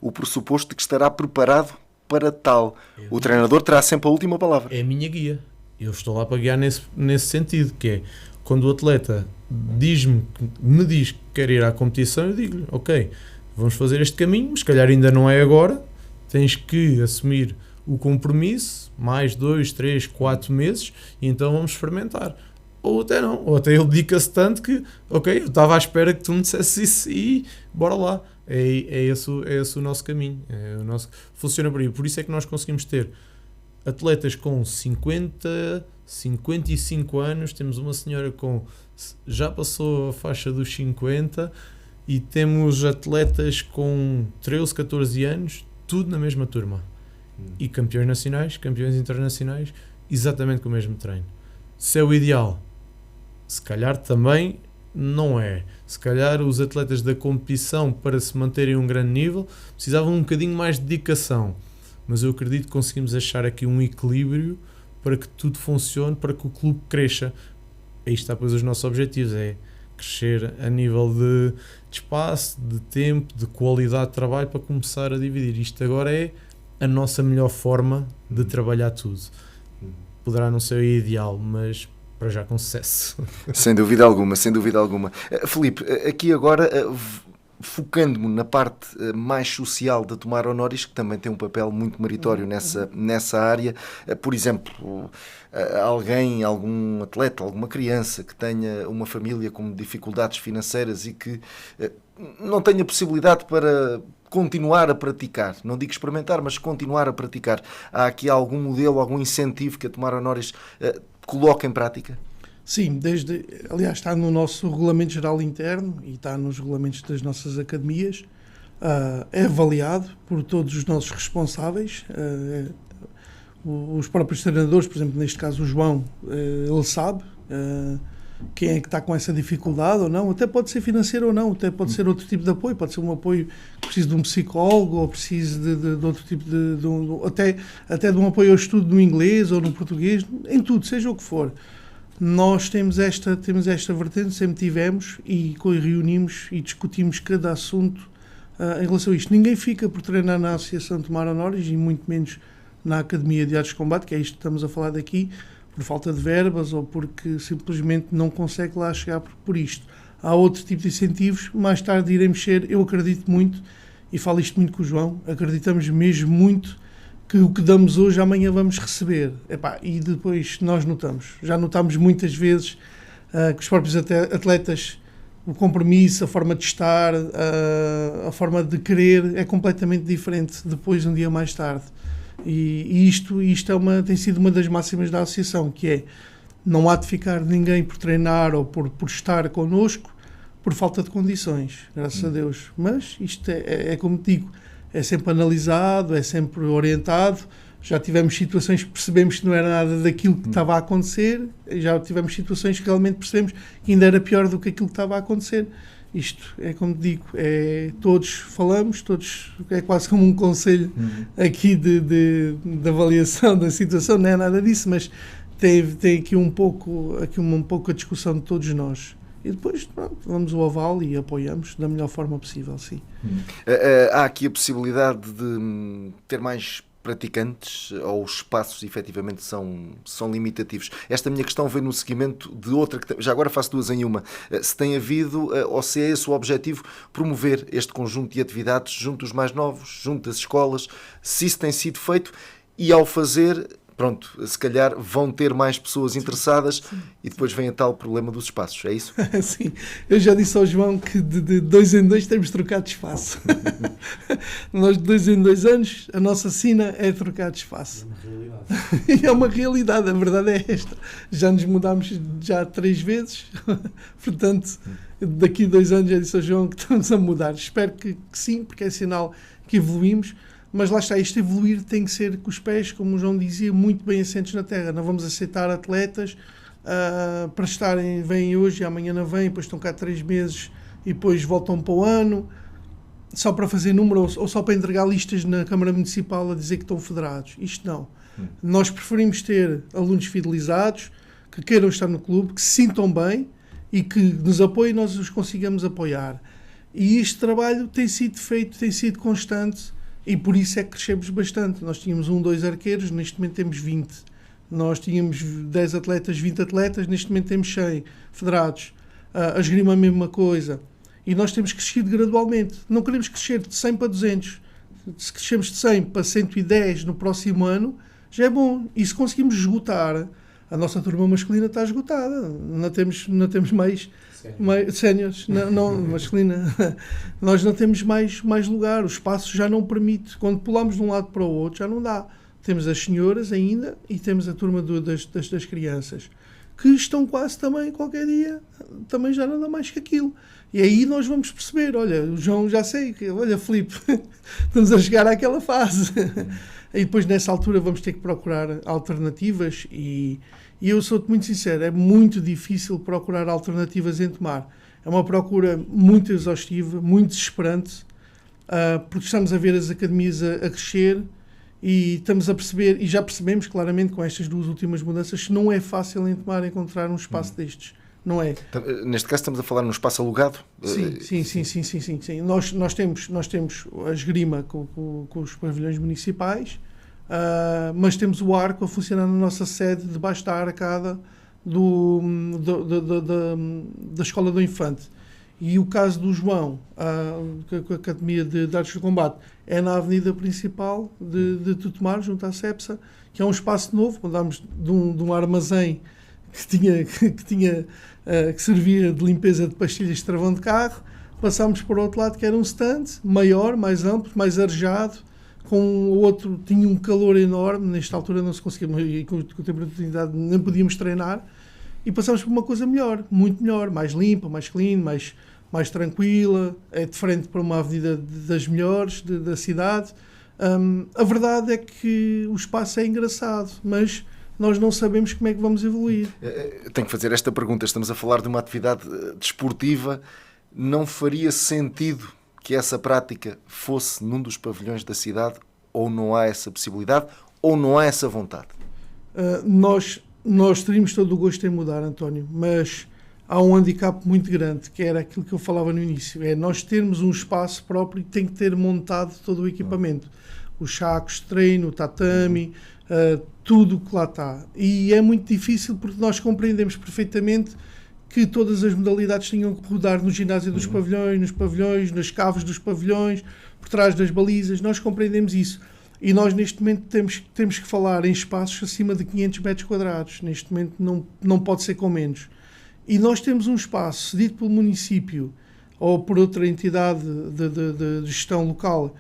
o pressuposto de que estará preparado para tal. O treinador terá sempre a última palavra. É a minha guia. Eu estou lá para guiar nesse sentido, que é quando o atleta me diz que quer ir à competição, eu digo-lhe: ok, vamos fazer este caminho, mas se calhar ainda não é agora, tens que assumir o compromisso, mais 2, 3, 4 meses, e então vamos experimentar. Ou até não, ou até ele dedica-se tanto que, ok, eu estava à espera que tu me dissesse isso e bora lá. É esse o nosso caminho. Funciona por aí. Por isso é que nós conseguimos ter atletas com 50, 55 anos, temos uma senhora com já passou a faixa dos 50 e temos atletas com 13, 14 anos, tudo na mesma turma. E campeões nacionais, campeões internacionais, exatamente com o mesmo treino. Se é o ideal, se calhar também não é. Se calhar os atletas da competição, para se manterem a um grande nível, precisavam um bocadinho mais de dedicação. Mas eu acredito que conseguimos achar aqui um equilíbrio para que tudo funcione, para que o clube cresça. Aí está, pois, os nossos objetivos, é crescer a nível de espaço, de tempo, de qualidade de trabalho, para começar a dividir. Isto agora é a nossa melhor forma de trabalhar tudo. Poderá não ser o ideal, mas para já com sucesso. Sem dúvida alguma, sem dúvida alguma. Filipe, aqui agora, focando-me na parte mais social da Tomar Honoris, que também tem um papel muito meritório nessa área, por exemplo, algum atleta, alguma criança que tenha uma família com dificuldades financeiras e que não tenha possibilidade para continuar a praticar, não digo experimentar, mas continuar a praticar. Há aqui algum modelo, algum incentivo que a Tomar Honoris coloca em prática? Sim, aliás, está no nosso regulamento geral interno e está nos regulamentos das nossas academias. É avaliado por todos os nossos responsáveis. Os próprios treinadores, por exemplo, neste caso o João, ele sabe quem é que está com essa dificuldade ou não. Até pode ser financeiro ou não, até pode ser outro tipo de apoio, pode ser um apoio que precisa de um psicólogo ou precisa de outro tipo até de um apoio ao estudo no inglês ou no português, em tudo, seja o que for. Nós temos esta vertente, sempre tivemos, e reunimos e discutimos cada assunto em relação a isto. Ninguém fica por treinar na Associação Tomar Honores e muito menos na Academia de Artes de Combate, que é isto que estamos a falar daqui, por falta de verbas ou porque simplesmente não consegue lá chegar por isto. Há outro tipo de incentivos, mais tarde iremos ser, eu acredito muito, e falo isto muito com o João, acreditamos mesmo muito que o que damos hoje, amanhã vamos receber. E depois nós já notamos muitas vezes que os próprios atletas, o compromisso, a forma de estar, a forma de querer é completamente diferente depois, um dia mais tarde. E isto tem sido uma das máximas da associação, que é: não há de ficar ninguém por treinar ou por estar connosco por falta de condições, graças a Deus. Mas isto é como te digo, é sempre analisado, é sempre orientado. Já tivemos situações que percebemos que não era nada daquilo que estava a acontecer, já tivemos situações que realmente percebemos que ainda era pior do que aquilo que estava a acontecer. Isto é como te digo, todos falamos, é quase como um conselho aqui de avaliação da situação, não é nada disso, mas tem aqui um pouco a discussão de todos nós. E depois, pronto, vamos ao oval e apoiamos da melhor forma possível, sim. Há aqui a possibilidade de ter mais praticantes, ou os espaços efetivamente são limitativos? Esta minha questão vem no seguimento de outra, que já agora faço duas em uma. Se tem havido, ou se é esse o objetivo, promover este conjunto de atividades junto dos mais novos, junto das escolas, se isso tem sido feito, e ao fazer, pronto, se calhar vão ter mais pessoas interessadas, e depois vem a tal problema dos espaços, é isso? Sim, eu já disse ao João que de 2 em 2 temos trocado de espaço. Nós de 2 em 2 anos, a nossa sina é trocar de espaço. É uma realidade, a verdade é esta. Já nos mudámos 3 vezes, portanto, daqui a 2 anos já disse ao João que estamos a mudar. Espero que sim, porque é sinal que evoluímos. Mas lá está, este evoluir tem que ser com os pés, como o João dizia, muito bem assentes na terra. Não vamos aceitar atletas para estarem, vêm hoje e amanhã não vêm, depois estão cá 3 meses e depois voltam para o ano, só para fazer número ou só para entregar listas na Câmara Municipal a dizer que estão federados. Isto não. Nós preferimos ter alunos fidelizados, que queiram estar no clube, que se sintam bem e que nos apoiem e nós os consigamos apoiar. E este trabalho tem sido feito, tem sido constante. E por isso é que crescemos bastante. Nós tínhamos 2 arqueiros, neste momento temos 20. Nós tínhamos 10 atletas, 20 atletas, neste momento temos 100 federados. A esgrima a mesma coisa. E nós temos crescido gradualmente. Não queremos crescer de 100 para 200. Se crescemos de 100 para 110 no próximo ano, já é bom. E se conseguimos esgotar, a nossa turma masculina está esgotada. Não temos mais séniores, não masculina. Nós não temos mais lugar, o espaço já não permite. Quando pulamos de um lado para o outro, já não dá. Temos as senhoras ainda e temos a turma das crianças, que estão quase também, qualquer dia, também já não dá mais que aquilo. E aí nós vamos perceber, olha, o João já sei, olha, Filipe, estamos a chegar àquela fase. E depois nessa altura vamos ter que procurar alternativas e eu sou-te muito sincero, é muito difícil procurar alternativas em Tomar. É uma procura muito exaustiva, muito desesperante, porque estamos a ver as academias a crescer e estamos a perceber, e já percebemos claramente com estas 2 últimas mudanças, que não é fácil em Tomar encontrar um espaço destes. Não é. Neste caso estamos a falar num espaço alugado? Sim. Nós temos a esgrima com os pavilhões municipais, mas temos o arco a funcionar na nossa sede, debaixo da arcada da Escola do Infante. E o caso do João, com a Academia de Artes de Combate, é na avenida principal de Tomar, junto à Cepsa, que é um espaço novo. Mudámos de um armazém que servia de limpeza de pastilhas de travão de carro, passámos para o outro lado, que era um stand maior, mais amplo, mais arejado, com o outro, tinha um calor enorme, nesta altura não se conseguia, e com a temperatura nem podíamos treinar, e passámos por uma coisa melhor, muito melhor, mais limpa, mais clean, mais tranquila, é diferente para uma avenida das melhores da cidade. A verdade é que o espaço é engraçado, mas nós não sabemos como é que vamos evoluir. Tenho que fazer esta pergunta, estamos a falar de uma atividade desportiva, não faria sentido que essa prática fosse num dos pavilhões da cidade, ou não há essa possibilidade, ou não há essa vontade? Nós teríamos todo o gosto em mudar, António, mas há um handicap muito grande, que era aquilo que eu falava no início, é nós termos um espaço próprio e tem que ter montado todo o equipamento. Os sacos de treino, o tatame, tudo o que lá está. E é muito difícil porque nós compreendemos perfeitamente que todas as modalidades tinham que rodar no ginásio dos pavilhões, nos pavilhões, nas caves dos pavilhões, por trás das balizas. Nós compreendemos isso. E nós, neste momento, temos que falar em espaços acima de 500 metros quadrados. Neste momento, não pode ser com menos. E nós temos um espaço cedido pelo município ou por outra entidade de gestão local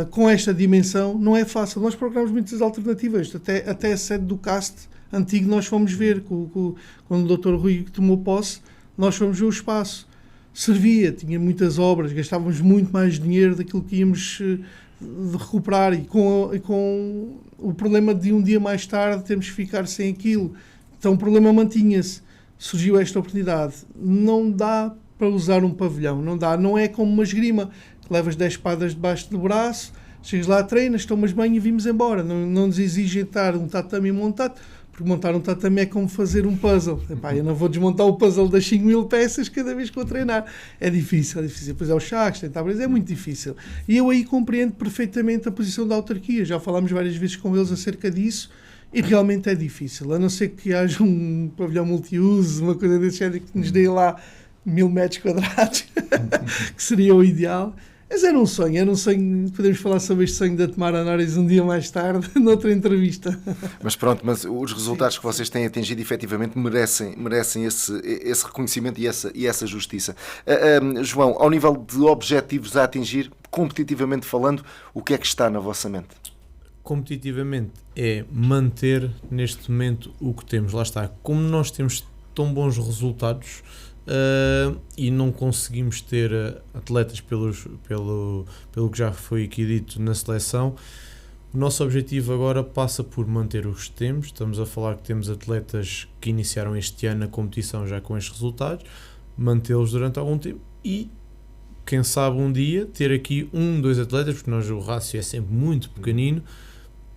com esta dimensão, não é fácil. Nós procuramos muitas alternativas. Até a sede do CAST antigo nós fomos ver, quando o Dr. Rui tomou posse, nós fomos ver o espaço. Servia, tinha muitas obras, gastávamos muito mais dinheiro daquilo que íamos de recuperar e com o problema de um dia mais tarde termos que ficar sem aquilo. Então o problema mantinha-se. Surgiu esta oportunidade. Não dá para usar um pavilhão, não dá. Não é como uma esgrima, que levas 10 espadas debaixo do braço, chegas lá, treinas, tomas banho e vimos embora. Não nos exigem estar um tatame montado, porque montar um tatame é como fazer um puzzle. Epá, eu não vou desmontar o puzzle das 5.000 peças cada vez que vou treinar. É difícil. Depois é os chacos, tentar abrir, é muito difícil. E eu aí compreendo perfeitamente a posição da autarquia. Já falámos várias vezes com eles acerca disso e realmente é difícil. A não ser que haja um pavilhão multiuso, uma coisa desse género que nos dê lá 1.000 metros quadrados, que seria o ideal. Mas era um sonho, podemos falar sobre este sonho da Tamara Anóris um dia mais tarde, noutra entrevista. Mas pronto, mas os resultados que vocês têm atingido efetivamente merecem esse reconhecimento e essa justiça. João, ao nível de objetivos a atingir, competitivamente falando, o que é que está na vossa mente? Competitivamente é manter neste momento o que temos. Lá está, como nós temos tão bons resultados, e não conseguimos ter atletas pelo que já foi aqui dito na seleção, o nosso objetivo agora passa por manter os que temos. Estamos a falar que temos atletas que iniciaram este ano a competição já com estes resultados, mantê-los durante algum tempo e quem sabe um dia ter aqui 2 atletas, porque o rácio é sempre muito pequenino,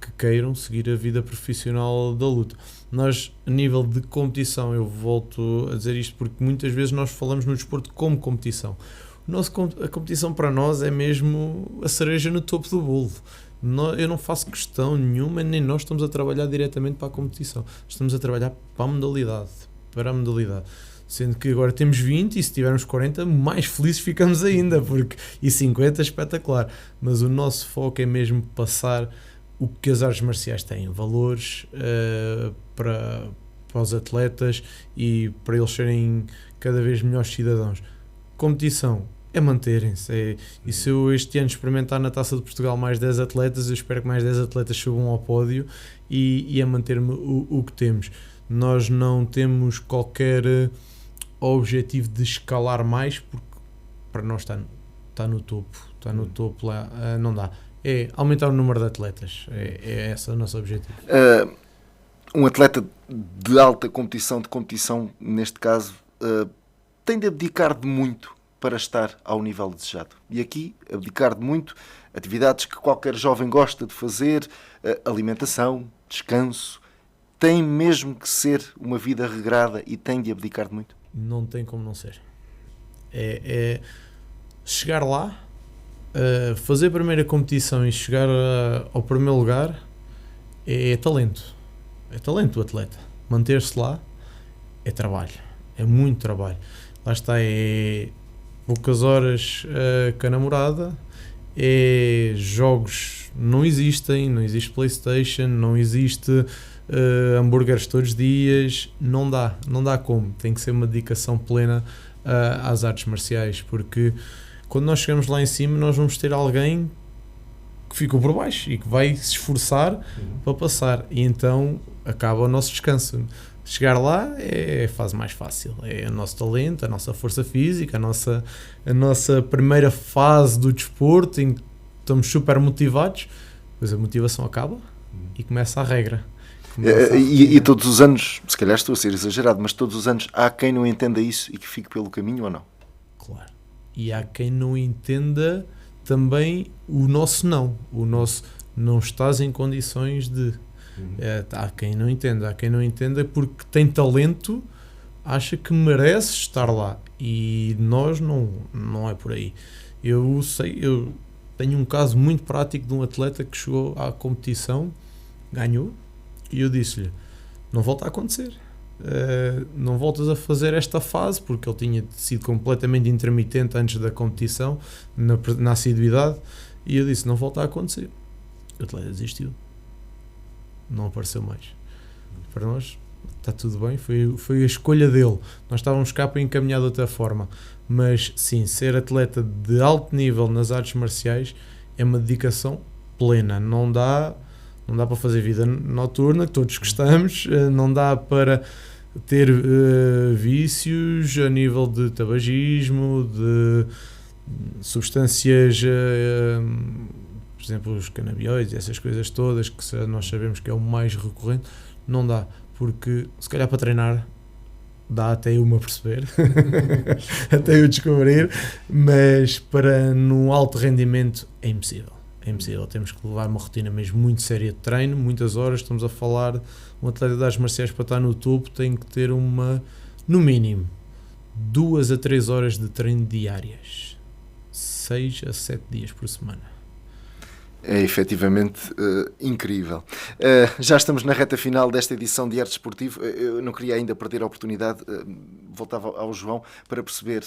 que queiram seguir a vida profissional da luta. Nós, a nível de competição, eu volto a dizer isto porque muitas vezes nós falamos no desporto como competição. A competição para nós é mesmo a cereja no topo do bolo. Eu não faço questão nenhuma, nem nós estamos a trabalhar diretamente para a competição. Estamos a trabalhar para a modalidade. Sendo que agora temos 20 e se tivermos 40, mais felizes ficamos ainda, e 50 espetacular. Mas o nosso foco é mesmo passar o que as artes marciais têm, valores para os atletas e para eles serem cada vez melhores cidadãos. Competição é manterem-se. E se eu este ano experimentar na Taça de Portugal mais 10 atletas, eu espero que mais 10 atletas subam ao pódio e a manter-me o que temos. Nós não temos qualquer objetivo de escalar mais, porque para nós está no topo lá, não dá. É aumentar o número de atletas, é esse o nosso objetivo. Um atleta de alta competição, neste caso, tem de abdicar de muito para estar ao nível desejado. E aqui, abdicar de muito, atividades que qualquer jovem gosta de fazer, alimentação, descanso, tem mesmo que ser uma vida regrada e tem de abdicar de muito? Não tem como não ser. É chegar lá, fazer a primeira competição e chegar ao primeiro lugar é talento. É talento do atleta. Manter-se lá é trabalho. É muito trabalho. Lá está, é poucas horas com a namorada, é jogos, não existe PlayStation, não existe hambúrgueres todos os dias, não dá como. Tem que ser uma dedicação plena às artes marciais, porque quando nós chegamos lá em cima nós vamos ter alguém que ficou por baixo e que vai se esforçar para passar, e então acaba o nosso descanso. Chegar lá é a fase mais fácil, é o nosso talento, a nossa força física, a nossa primeira fase do desporto em que estamos super motivados, depois a motivação acaba e começa a regra. E todos os anos, se calhar estou a ser exagerado, mas todos os anos há quem não entenda isso e que fique pelo caminho ou não? Claro. E há quem não entenda também o nosso não estás em condições de... Há quem não entenda porque tem talento, acha que merece estar lá, e nós não é por aí. Eu tenho um caso muito prático de um atleta que chegou à competição, ganhou, e eu disse-lhe, não volta a acontecer. Não voltas a fazer esta fase, porque ele tinha sido completamente intermitente antes da competição, na assiduidade, e eu disse, não volta a acontecer. O atleta desistiu, não apareceu mais. Para nós está tudo bem, foi a escolha dele, nós estávamos cá para encaminhar de outra forma, mas sim, ser atleta de alto nível nas artes marciais é uma dedicação plena, não dá para fazer vida noturna, que todos gostamos, não dá para ter vícios a nível de tabagismo, de substâncias, por exemplo, os canabióides, essas coisas todas, que nós sabemos que é o mais recorrente, não dá, porque se calhar para treinar dá até eu me perceber, até eu descobrir, mas para no alto rendimento é impossível. É impossível, temos que levar uma rotina mesmo muito séria de treino, muitas horas. Estamos a falar, um atleta de artes marciais para estar no topo tem que ter no mínimo 2 a 3 horas de treino diárias, 6 a 7 dias por semana. É efetivamente incrível. Já estamos na reta final desta edição de Arte Desportivo. Eu não queria ainda perder a oportunidade, voltava ao João, para perceber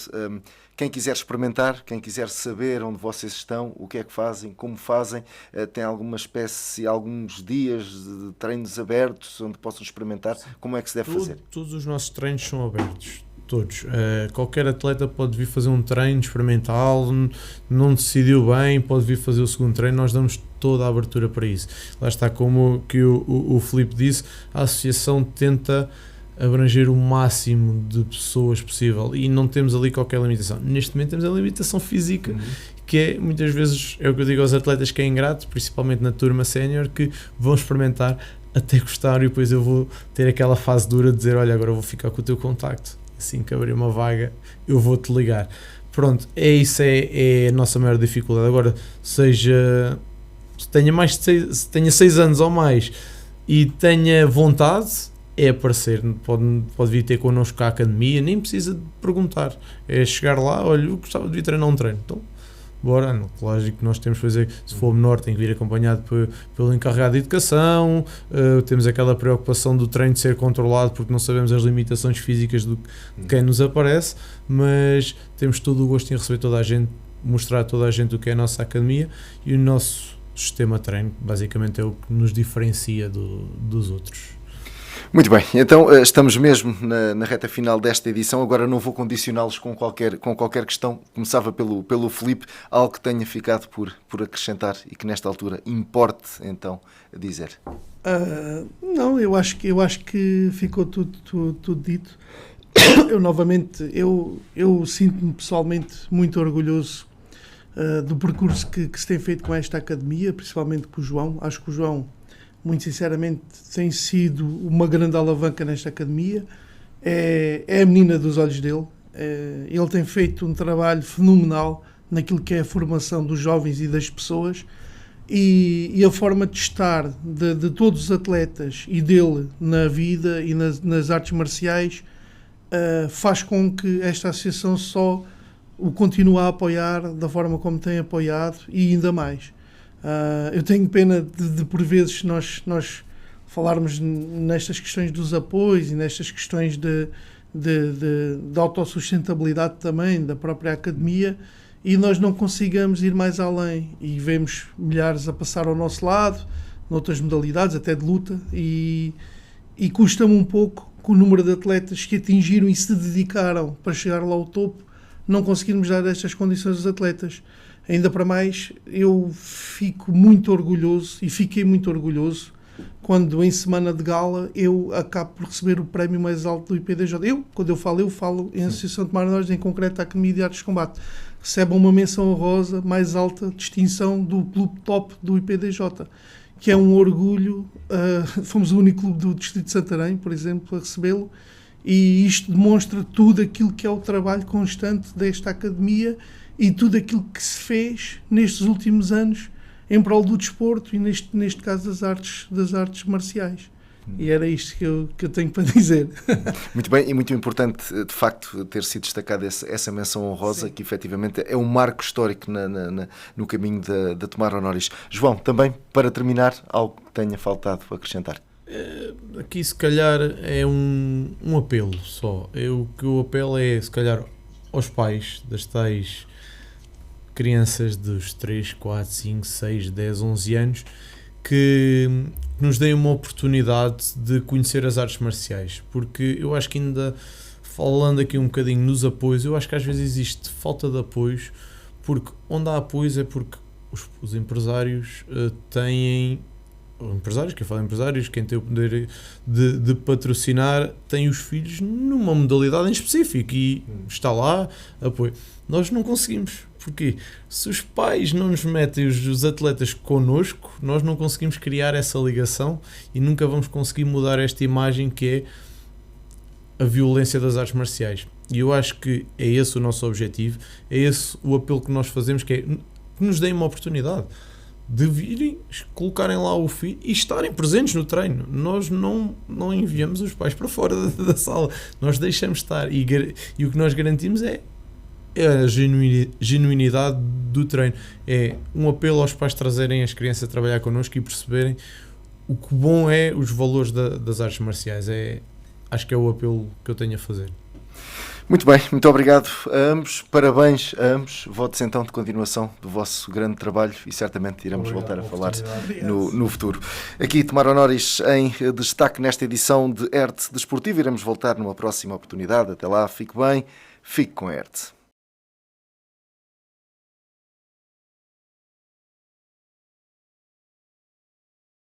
quem quiser experimentar, quem quiser saber onde vocês estão, o que é que fazem, como fazem, tem alguma espécie, alguns dias de treinos abertos onde possam experimentar, como é que se deve fazer? Todos os nossos treinos são abertos. Todos. Qualquer atleta pode vir fazer um treino experimental, não decidiu bem, pode vir fazer o segundo treino, nós damos toda a abertura para isso. Lá está, como que o Filipe disse, a associação tenta abranger o máximo de pessoas possível e não temos ali qualquer limitação. Neste momento temos a limitação física, que é, muitas vezes, é o que eu digo aos atletas que é ingrato, principalmente na turma sénior, que vão experimentar até gostar e depois eu vou ter aquela fase dura de dizer, olha, agora eu vou ficar com o teu contacto. Assim que abrir uma vaga, eu vou-te ligar. Pronto, isso é a nossa maior dificuldade. Agora, tenha 6 anos ou mais e tenha vontade, é aparecer. Pode vir ter connosco à academia, nem precisa de perguntar. É chegar lá, olha, eu gostava de vir treinar um treino. Então, bora, lógico que nós temos que fazer, se for menor tem que vir acompanhado pelo encarregado de educação, temos aquela preocupação do treino de ser controlado porque não sabemos as limitações físicas de quem nos aparece, mas temos todo o gosto em receber toda a gente, mostrar a toda a gente o que é a nossa academia e o nosso sistema de treino, basicamente é o que nos diferencia dos outros. Muito bem, então estamos mesmo na reta final desta edição. Agora não vou condicioná-los com qualquer questão. Começava pelo Filipe, algo que tenha ficado por acrescentar e que nesta altura importe então dizer. Não, eu acho que ficou tudo dito. Eu sinto-me pessoalmente muito orgulhoso do percurso que se tem feito com esta academia, principalmente com o João. Acho que o João, muito sinceramente, tem sido uma grande alavanca nesta academia. É a menina dos olhos dele. Ele tem feito um trabalho fenomenal naquilo que é a formação dos jovens e das pessoas e a forma de estar de todos os atletas e dele na vida e nas artes marciais faz com que esta associação só o continue a apoiar da forma como tem apoiado e ainda mais. Eu tenho pena de por vezes nós falarmos nestas questões dos apoios e nestas questões de autossustentabilidade também da própria academia e nós não consigamos ir mais além e vemos milhares a passar ao nosso lado, noutras modalidades, até de luta, e custa-me um pouco com o número de atletas que atingiram e se dedicaram para chegar lá ao topo, não conseguirmos dar estas condições aos atletas. Ainda para mais, eu fico muito orgulhoso e fiquei muito orgulhoso quando em semana de gala eu acabo por receber o prémio mais alto do IPDJ. Quando eu falo em Associação de Menores, em concreto a Academia de Artes de Combate. Recebe uma menção honrosa mais alta distinção do clube top do IPDJ, que é um orgulho. Fomos o único clube do Distrito de Santarém, por exemplo, a recebê-lo, e isto demonstra tudo aquilo que é o trabalho constante desta academia e tudo aquilo que se fez nestes últimos anos em prol do desporto e neste caso das artes marciais. E era isto que eu tenho para dizer. Muito bem, e muito importante, de facto, ter sido destacada essa menção honrosa, sim, que efetivamente é um marco histórico no caminho da Tomar Honoris. João, também, para terminar, algo que tenha faltado acrescentar? Aqui, se calhar, é um apelo só. O apelo é, se calhar, aos pais das tais crianças dos 3, 4, 5, 6, 10, 11 anos, que nos deem uma oportunidade de conhecer as artes marciais, porque eu acho que ainda, falando aqui um bocadinho nos apoios, eu acho que às vezes existe falta de apoios, porque onde há apoios é porque os empresários têm... Empresários, quem fala empresários, quem tem o poder de patrocinar, tem os filhos numa modalidade em específico e está lá, apoio. Nós não conseguimos. Porquê? Se os pais não nos metem os atletas connosco, nós não conseguimos criar essa ligação e nunca vamos conseguir mudar esta imagem que é a violência das artes marciais. E eu acho que é esse o nosso objetivo, é esse o apelo que nós fazemos, que é que nos deem uma oportunidade de virem, colocarem lá o filho e estarem presentes no treino. Nós não enviamos os pais para fora da sala, nós deixamos estar e o que nós garantimos é a genuinidade do treino. É um apelo aos pais trazerem as crianças a trabalhar connosco e perceberem o que bom é os valores das artes marciais. Acho que é o apelo que eu tenho a fazer. Muito bem, muito obrigado a ambos, parabéns a ambos, votos então de continuação do vosso grande trabalho e certamente iremos voltar a falar no futuro. Aqui Tomar Honoris em destaque nesta edição de ERTE Desportivo, iremos voltar numa próxima oportunidade, até lá, fique bem, fique com ERTE.